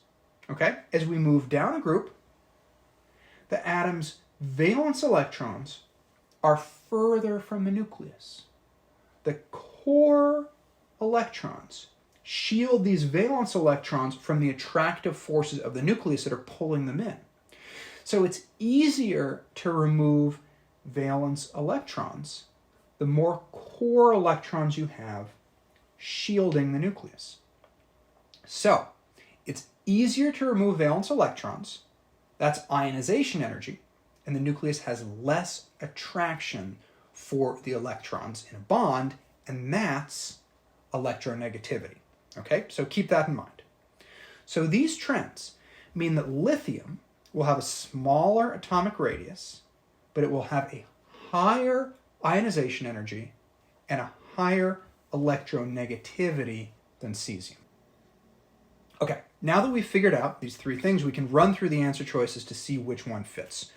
Okay? As we move down a group, the atom's valence electrons are further from the nucleus. The core electrons shield these valence electrons from the attractive forces of the nucleus that are pulling them in. So it's easier to remove valence electrons the more core electrons you have shielding the nucleus. So it's easier to remove valence electrons, that's ionization energy, and the nucleus has less attraction for the electrons in a bond, and that's electronegativity. Okay, so keep that in mind. So these trends mean that lithium will have a smaller atomic radius, but it will have a higher ionization energy and a higher electronegativity than cesium. Okay, now that we've figured out these three things, we can run through the answer choices to see which one fits.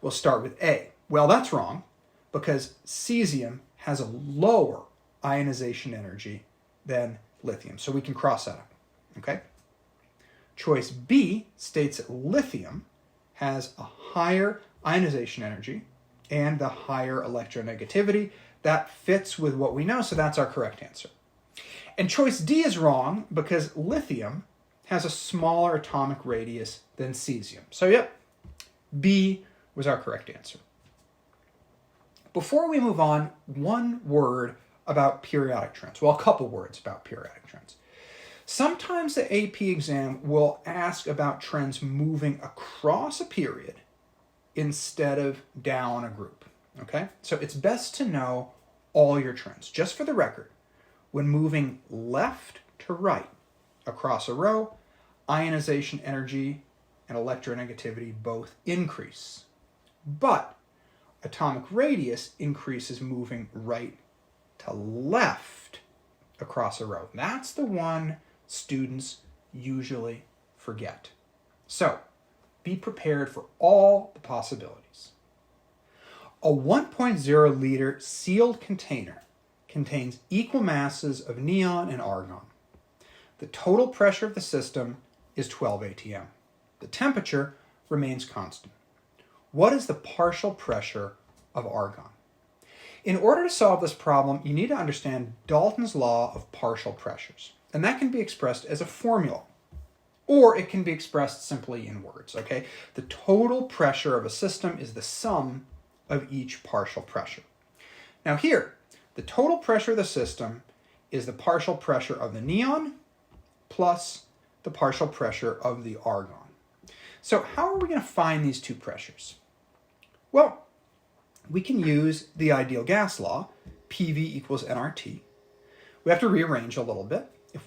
We'll start with A. Well, that's wrong, because cesium has a lower ionization energy than lithium, so we can cross that out. Okay? Choice B states that lithium has a higher ionization energy and the higher electronegativity. That fits with what we know, so that's our correct answer. And choice D is wrong because lithium has a smaller atomic radius than cesium. So yep, B was our correct answer. Before we move on, one word about periodic trends. Well, a couple words about periodic trends. Sometimes the AP exam will ask about trends moving across a period instead of down a group. Okay? So it's best to know all your trends. Just for the record, when moving left to right across a row, ionization energy and electronegativity both increase. But atomic radius increases moving right to left across a row. That's the one students usually forget. So, be prepared for all the possibilities. A 1.0 liter sealed container contains equal masses of neon and argon. The total pressure of the system is 12 atm. The temperature remains constant. What is the partial pressure of argon? In order to solve this problem, you need to understand Dalton's law of partial pressures. And that can be expressed as a formula, or it can be expressed simply in words, okay? The total pressure of a system is the sum of each partial pressure. Now here, the total pressure of the system is the partial pressure of the neon plus the partial pressure of the argon. So how are we going to find these two pressures? Well, we can use the ideal gas law, PV equals nRT. We have to rearrange a little bit. If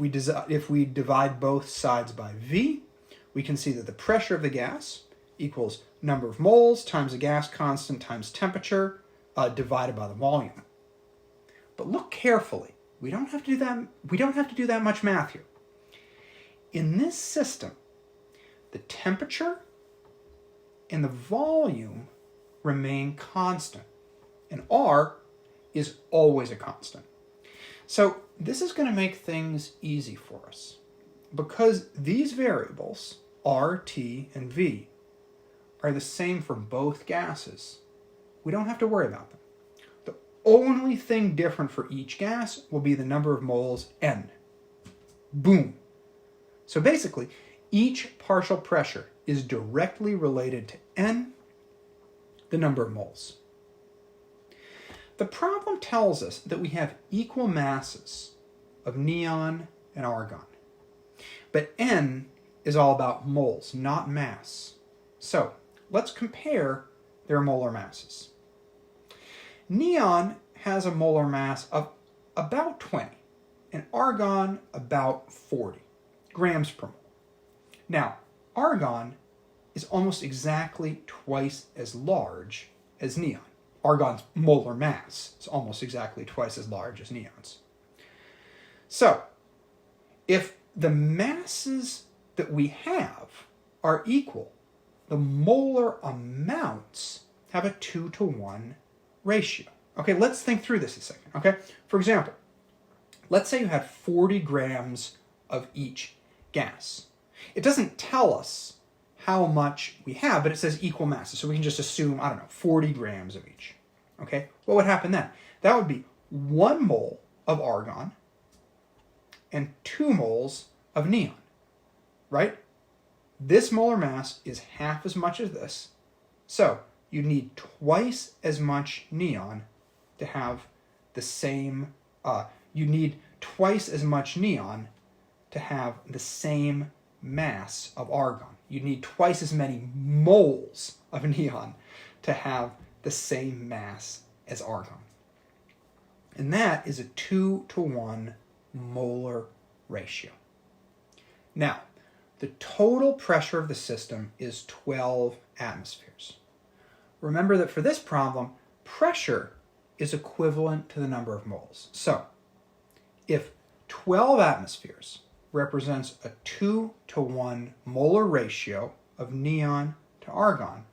we divide both sides by V, we can see that the pressure of the gas equals number of moles times the gas constant times temperature divided by the volume. But look carefully. We don't have to do that much math here. In this system, the temperature and the volume remain constant, and R is always a constant. So this is going to make things easy for us because these variables, R, T, and V, are the same for both gases. We don't have to worry about them. The only thing different for each gas will be the number of moles, N. Boom. So basically, each partial pressure is directly related to N, the number of moles. The problem tells us that we have equal masses of neon and argon. But N is all about moles, not mass. So let's compare their molar masses. Neon has a molar mass of about 20 and argon about 40 grams per mole. Now, argon is almost exactly twice as large as neon. Argon's molar mass is almost exactly twice as large as neon's. So, if the masses that we have are equal, the molar amounts have a 2-to-1 ratio. Okay, let's think through this a second, okay? For example, let's say you had 40 grams of each gas. It doesn't tell us how much we have, but it says equal masses, so we can just assume, 40 grams of each. Okay, what would happen then? That would be 1 mole of argon and 2 moles of neon, right? This molar mass is half as much as this, so you need twice as much neon to have the same, you need twice as much neon to have the same mass of argon. You need twice as many moles of neon to have the same mass as argon. And that is a 2-to-1 molar ratio. Now, the total pressure of the system is 12 atmospheres. Remember that for this problem, pressure is equivalent to the number of moles. So, if 12 atmospheres represents a 2-to-1 molar ratio of neon to argon,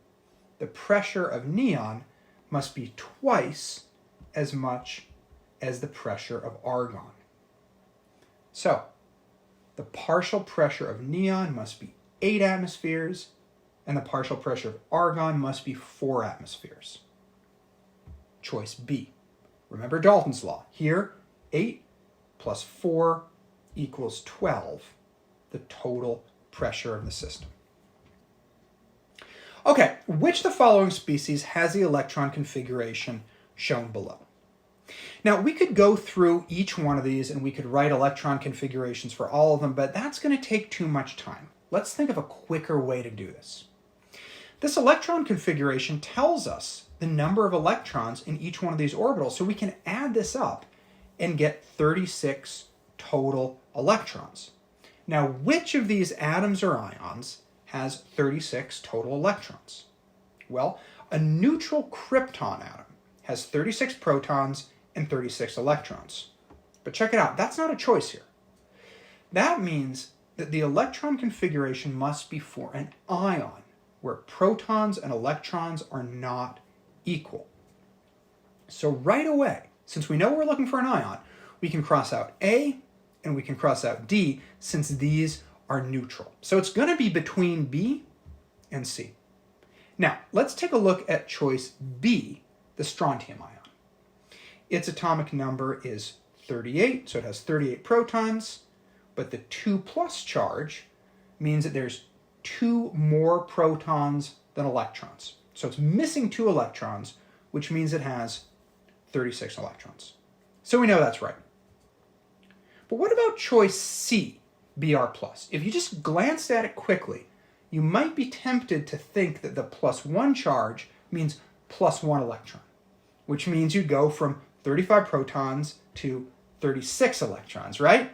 the pressure of neon must be twice as much as the pressure of argon. So, the partial pressure of neon must be 8 atmospheres, and the partial pressure of argon must be 4 atmospheres. Choice B. Remember Dalton's law. Here, 8 plus 4 equals 12, the total pressure of the system. Okay, which of the following species has the electron configuration shown below? Now, we could go through each one of these and we could write electron configurations for all of them, but that's going to take too much time. Let's think of a quicker way to do this. This electron configuration tells us the number of electrons in each one of these orbitals, so we can add this up and get 36 total electrons. Now, which of these atoms or ions has 36 total electrons? Well, a neutral krypton atom has 36 protons and 36 electrons. But check it out, that's not a choice here. That means that the electron configuration must be for an ion, where protons and electrons are not equal. So right away, since we know we're looking for an ion, we can cross out A and we can cross out D, since these are neutral. So it's going to be between B and C. Now, let's take a look at choice B, the strontium ion. Its atomic number is 38, so it has 38 protons, but the 2+ charge means that there's 2 more protons than electrons. So it's missing 2 electrons, which means it has 36 electrons. So we know that's right. But what about choice C, Br+? If you just glanced at it quickly, you might be tempted to think that the +1 charge means +1 electron, which means you'd go from 35 protons to 36 electrons, right?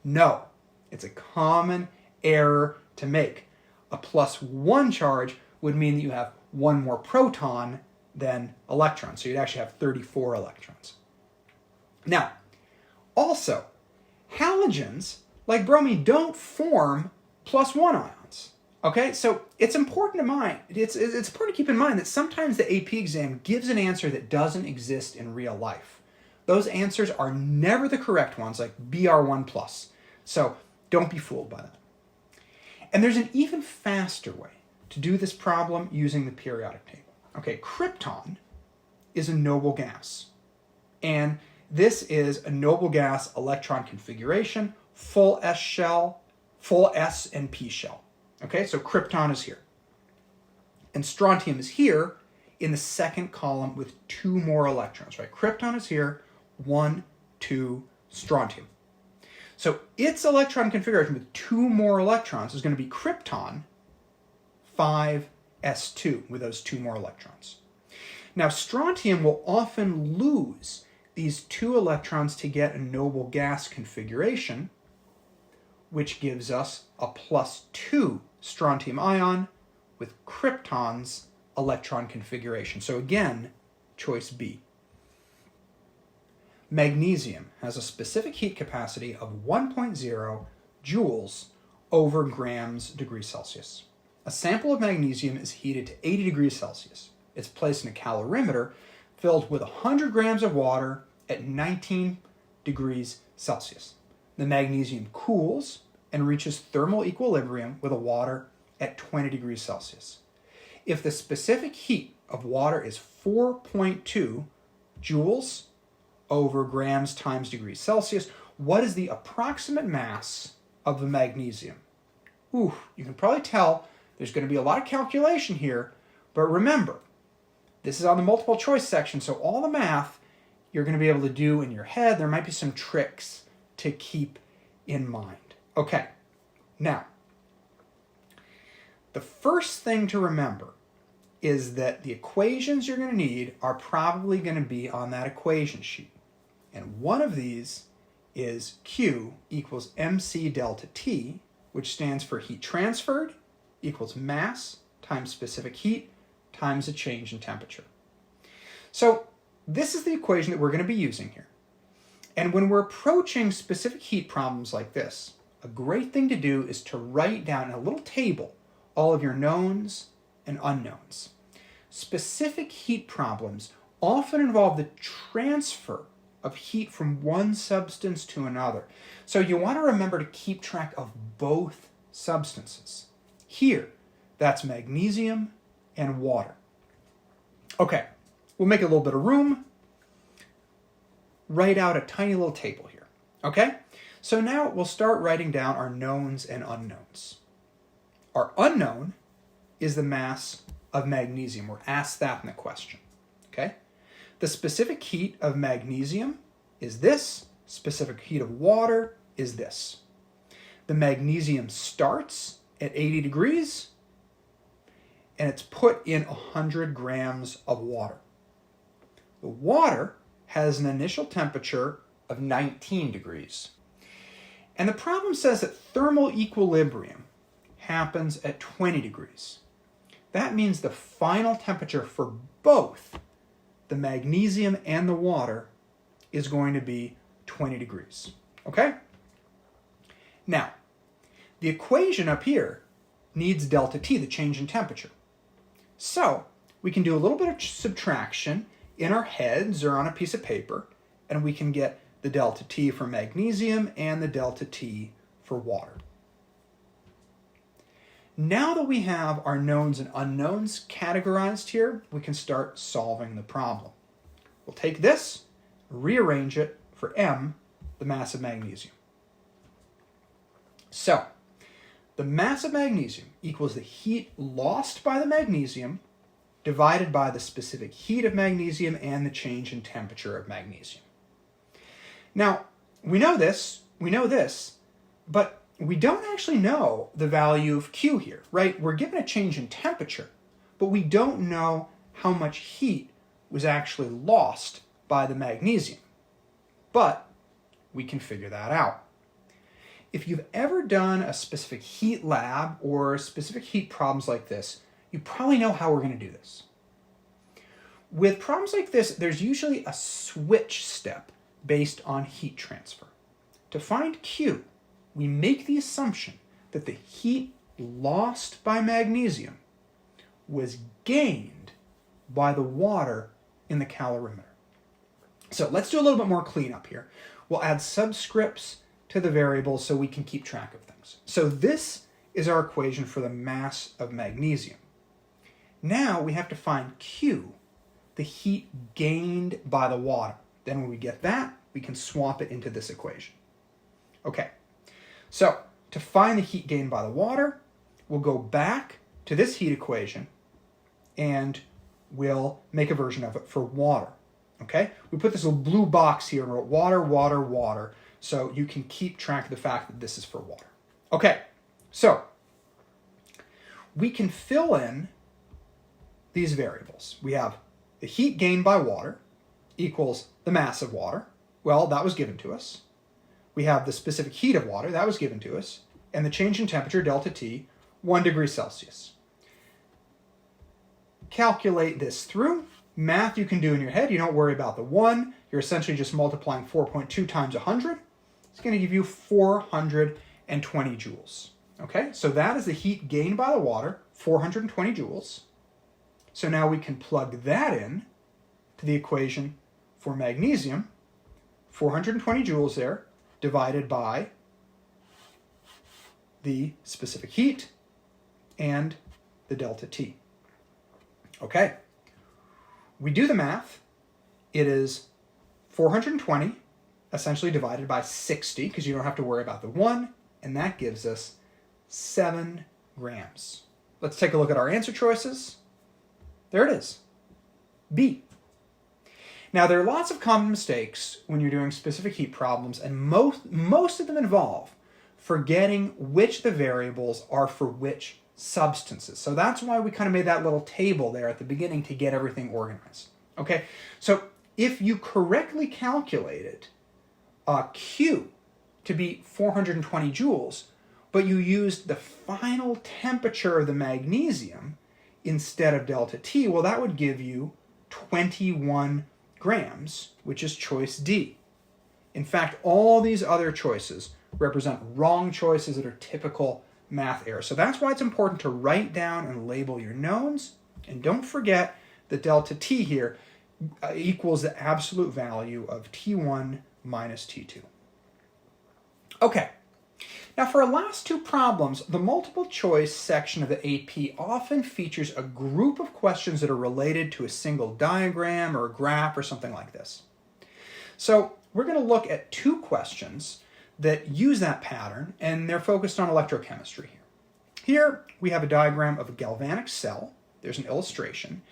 No, it's a common error to make. A +1 charge would mean that you have 1 more proton than electron, so you'd actually have 34 electrons. Now, also, halogens, like bromine, don't form +1 ions. Okay, so it's important to keep in mind that sometimes the AP exam gives an answer that doesn't exist in real life. Those answers are never the correct ones, like Br1+. So don't be fooled by that. And there's an even faster way to do this problem using the periodic table. Okay, krypton is a noble gas. And this is a noble gas electron configuration, full S shell, full S and P shell. Okay, so krypton is here. And strontium is here in the second column with 2 more electrons, right? Krypton is here, 1, 2, strontium. So its electron configuration with 2 more electrons is going to be krypton 5s2 with those 2 more electrons. Now, strontium will often lose these 2 electrons to get a noble gas configuration, which gives us a +2 strontium ion with krypton's electron configuration. So again, choice B. Magnesium has a specific heat capacity of 1.0 joules over grams degrees Celsius. A sample of magnesium is heated to 80 degrees Celsius. It's placed in a calorimeter filled with 100 grams of water at 19 degrees Celsius. The magnesium cools and reaches thermal equilibrium with the water at 20 degrees Celsius. If the specific heat of water is 4.2 joules over grams times degrees Celsius, what is the approximate mass of the magnesium? Ooh, you can probably tell there's going to be a lot of calculation here, but remember, this is on the multiple choice section, so all the math you're going to be able to do in your head. There might be some tricks to keep in mind. Okay, now, the first thing to remember is that the equations you're going to need are probably going to be on that equation sheet. And one of these is Q equals mc delta T, which stands for heat transferred equals mass times specific heat times a change in temperature. So this is the equation that we're going to be using here. And when we're approaching specific heat problems like this, a great thing to do is to write down in a little table all of your knowns and unknowns. Specific heat problems often involve the transfer of heat from one substance to another. So you want to remember to keep track of both substances. Here, that's magnesium and water. Okay, we'll make a little bit of room. Write out a tiny little table here. Okay? So now we'll start writing down our knowns and unknowns. Our unknown is the mass of magnesium. We're asked that in the question. Okay? The specific heat of magnesium is this. Specific heat of water is this. The magnesium starts at 80 degrees and it's put in 100 grams of water. The water has an initial temperature of 19 degrees. And the problem says that thermal equilibrium happens at 20 degrees. That means the final temperature for both the magnesium and the water is going to be 20 degrees. Okay? Now, the equation up here needs delta T, the change in temperature. So, we can do a little bit of subtraction in our heads or on a piece of paper, and we can get the delta T for magnesium and the delta T for water. Now that we have our knowns and unknowns categorized here, we can start solving the problem. We'll take this, rearrange it for M, the mass of magnesium. So, the mass of magnesium equals the heat lost by the magnesium divided by the specific heat of magnesium and the change in temperature of magnesium. Now, we know this, but we don't actually know the value of Q here, right? We're given a change in temperature, but we don't know how much heat was actually lost by the magnesium. But we can figure that out. If you've ever done a specific heat lab or specific heat problems like this, you probably know how we're going to do this. With problems like this, there's usually a switch step based on heat transfer. To find Q, we make the assumption that the heat lost by magnesium was gained by the water in the calorimeter. So let's do a little bit more cleanup here. We'll add subscripts to the variables so we can keep track of things. So this is our equation for the mass of magnesium. Now we have to find Q, the heat gained by the water. Then when we get that, we can swap it into this equation. Okay, so to find the heat gained by the water, we'll go back to this heat equation and we'll make a version of it for water. Okay, we put this little blue box here and wrote water, water, water, so you can keep track of the fact that this is for water. Okay, so we can fill in these variables. We have the heat gained by water equals the mass of water. Well, that was given to us. We have the specific heat of water, that was given to us, and the change in temperature, delta T, 1 degree Celsius. Calculate this through. Math you can do in your head. You don't worry about the 1. You're essentially just multiplying 4.2 times 100. It's going to give you 420 joules. Okay, so that is the heat gained by the water, 420 joules. So now we can plug that in to the equation for magnesium, 420 joules there, divided by the specific heat and the delta T. Okay, we do the math. It is 420 essentially divided by 60, because you don't have to worry about the 1, and that gives us 7 grams. Let's take a look at our answer choices. There it is, B. Now, there are lots of common mistakes when you're doing specific heat problems, and most of them involve forgetting which the variables are for which substances. So that's why we kind of made that little table there at the beginning to get everything organized. Okay, so if you correctly calculated Q to be 420 joules, but you used the final temperature of the magnesium instead of delta T, well, that would give you 21 grams, which is choice D. In fact, all these other choices represent wrong choices that are typical math errors. So that's why it's important to write down and label your knowns. And don't forget that delta T here equals the absolute value of T1 minus T2. Okay. Now for our last two problems, the multiple choice section of the AP often features a group of questions that are related to a single diagram or a graph or something like this. So we're going to look at two questions that use that pattern, and they're focused on electrochemistry here. Here we have a diagram of a galvanic cell. There's an illustration,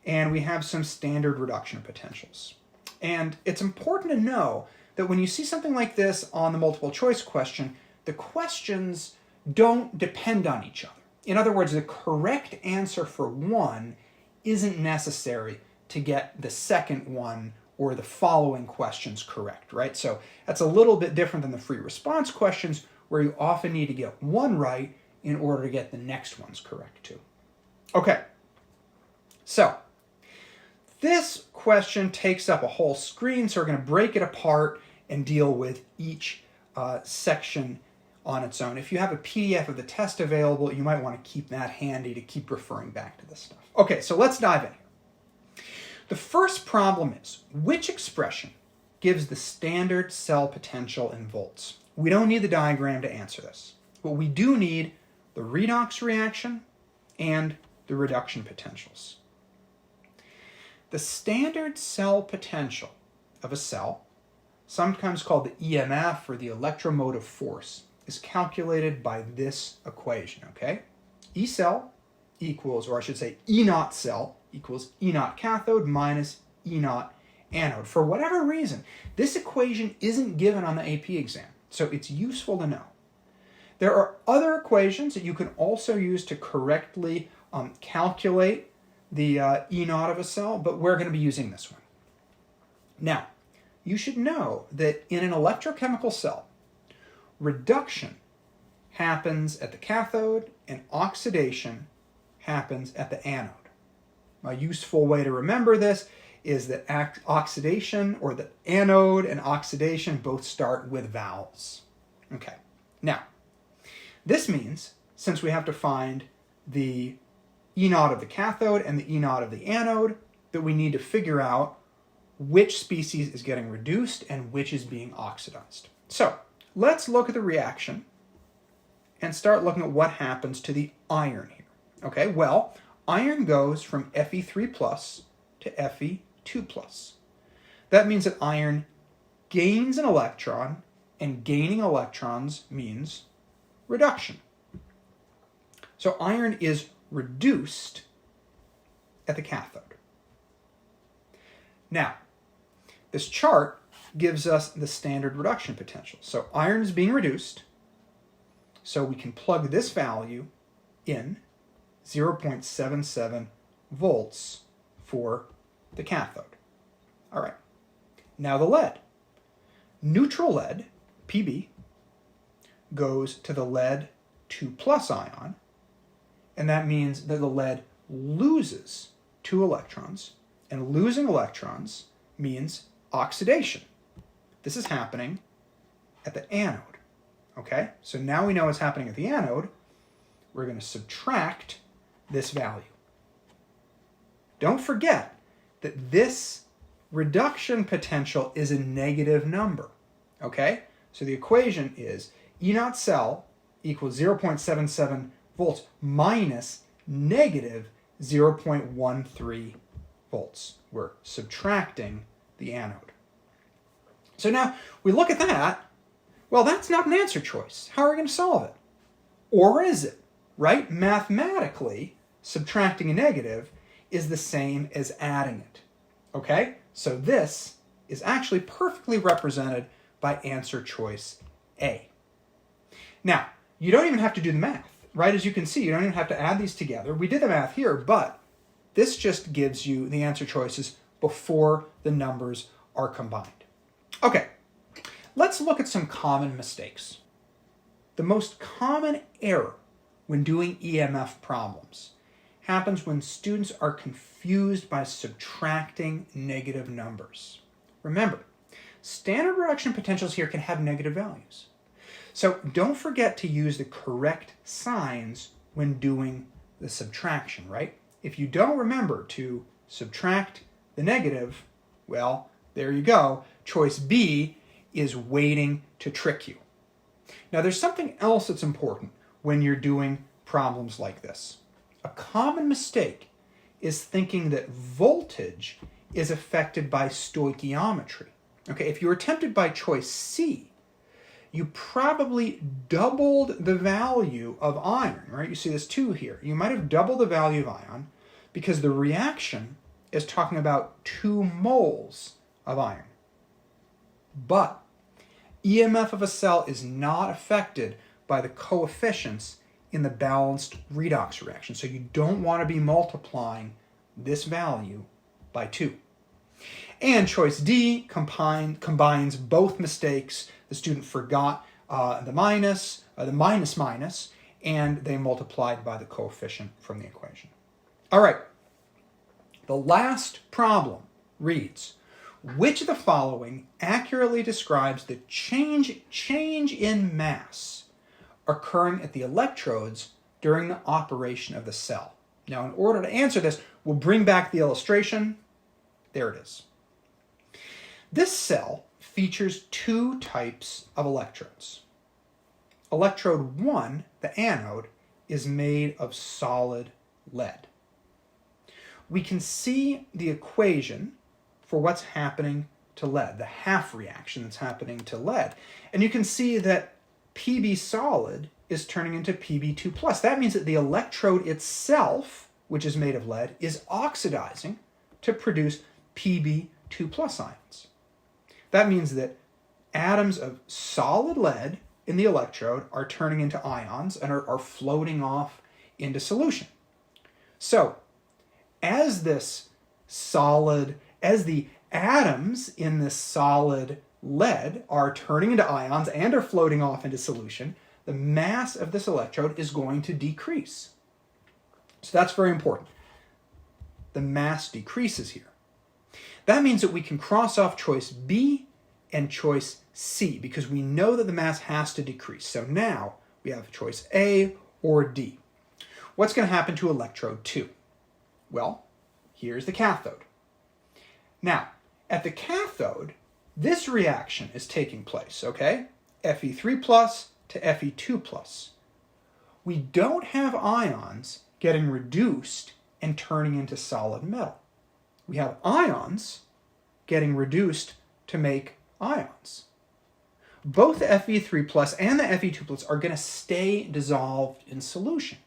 and we have some standard reduction potentials. And it's important to know that when you see something like this on the multiple choice question, the questions don't depend on each other. In other words, the correct answer for one isn't necessary to get the second one or the following questions correct, right? So that's a little bit different than the free response questions, where you often need to get one right in order to get the next ones correct too. Okay, so this question takes up a whole screen, so we're going to break it apart and deal with each section on its own. If you have a PDF of the test available, you might want to keep that handy to keep referring back to this stuff. Okay, so let's dive in here. The first problem is, which expression gives the standard cell potential in volts? We don't need the diagram to answer this, but we do need the redox reaction and the reduction potentials. The standard cell potential of a cell, sometimes called the EMF or the electromotive force, is calculated by this equation, okay? E cell equals, or I should say E naught cell equals E naught cathode minus E naught anode. For whatever reason, this equation isn't given on the AP exam, so it's useful to know. There are other equations that you can also use to correctly calculate the E naught of a cell, but we're going to be using this one. Now, you should know that in an electrochemical cell, reduction happens at the cathode and oxidation happens at the anode. A useful way to remember this is that oxidation, or the anode and oxidation, both start with vowels. Okay, now, this means, since we have to find the E naught of the cathode and the E naught of the anode, that we need to figure out which species is getting reduced and which is being oxidized. So, let's look at the reaction and start looking at what happens to the iron here. Okay, well, iron goes from Fe3 plus to Fe2 plus. That means that iron gains an electron, and gaining electrons means reduction. So iron is reduced at the cathode. Now, this chart gives us the standard reduction potential. So iron is being reduced, so we can plug this value in, 0.77 volts for the cathode. All right, now the lead. Neutral lead, Pb, goes to the lead 2 plus ion, and that means that the lead loses 2 electrons, and losing electrons means oxidation. This is happening at the anode, okay? So now we know what's happening at the anode. We're going to subtract this value. Don't forget that this reduction potential is a negative number, okay? So the equation is E naught cell equals 0.77 volts minus negative 0.13 volts. We're subtracting the anode. So now we look at that. Well, that's not an answer choice. How are we going to solve it? Or is it, right? Mathematically, subtracting a negative is the same as adding it. Okay? So this is actually perfectly represented by answer choice A. Now, you don't even have to do the math, right? As you can see, you don't even have to add these together. We did the math here, but this just gives you the answer choices before the numbers are combined. Okay, let's look at some common mistakes. The most common error when doing EMF problems happens when students are confused by subtracting negative numbers. Remember, standard reduction potentials here can have negative values. So don't forget to use the correct signs when doing the subtraction, right? If you don't remember to subtract the negative, well, there you go. Choice B is waiting to trick you. Now, there's something else that's important when you're doing problems like this. A common mistake is thinking that voltage is affected by stoichiometry. Okay, if you were tempted by choice C, you probably doubled the value of iron, right? You see this 2 here. You might have doubled the value of iron because the reaction is talking about 2 moles of iron. But EMF of a cell is not affected by the coefficients in the balanced redox reaction. So you don't want to be multiplying this value by 2. And choice D combines both mistakes. The student forgot the minus, and they multiplied by the coefficient from the equation. All right, the last problem reads, which of the following accurately describes the change in mass occurring at the electrodes during the operation of the cell? Now, in order to answer this, we'll bring back the illustration. There it is. This cell features 2 types of electrodes. Electrode 1, the anode, is made of solid lead. We can see the equation for what's happening to lead, the half reaction that's happening to lead. And you can see that Pb solid is turning into Pb2+. That means that the electrode itself, which is made of lead, is oxidizing to produce Pb2+ ions. That means that atoms of solid lead in the electrode are turning into ions and are floating off into solution. So, as the atoms in this solid lead are turning into ions and are floating off into solution, the mass of this electrode is going to decrease. So that's very important. The mass decreases here. That means that we can cross off choice B and choice C because we know that the mass has to decrease. So now we have choice A or D. What's going to happen to electrode 2? Well, here's the cathode. Now, at the cathode, this reaction is taking place, okay? Fe3+ to Fe2+. We don't have ions getting reduced and turning into solid metal. We have ions getting reduced to make ions. Both the Fe3+ and the Fe2+ are going to stay dissolved in solution.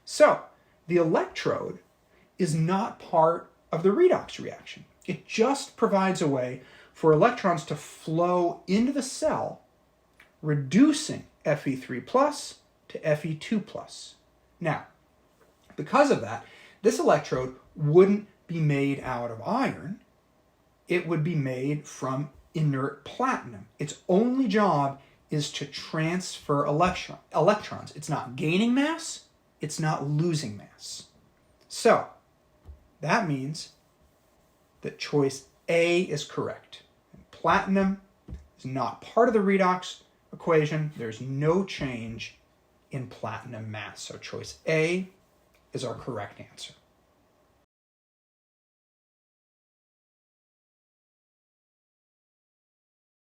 So, the electrode is not part of the redox reaction. It just provides a way for electrons to flow into the cell, reducing Fe3+ to Fe2+. Now, because of that, this electrode wouldn't be made out of iron. It would be made from inert platinum. Its only job is to transfer electrons. It's not gaining mass, it's not losing mass. So that means that choice A is correct. Platinum is not part of the redox equation. There's no change in platinum mass. So choice A is our correct answer.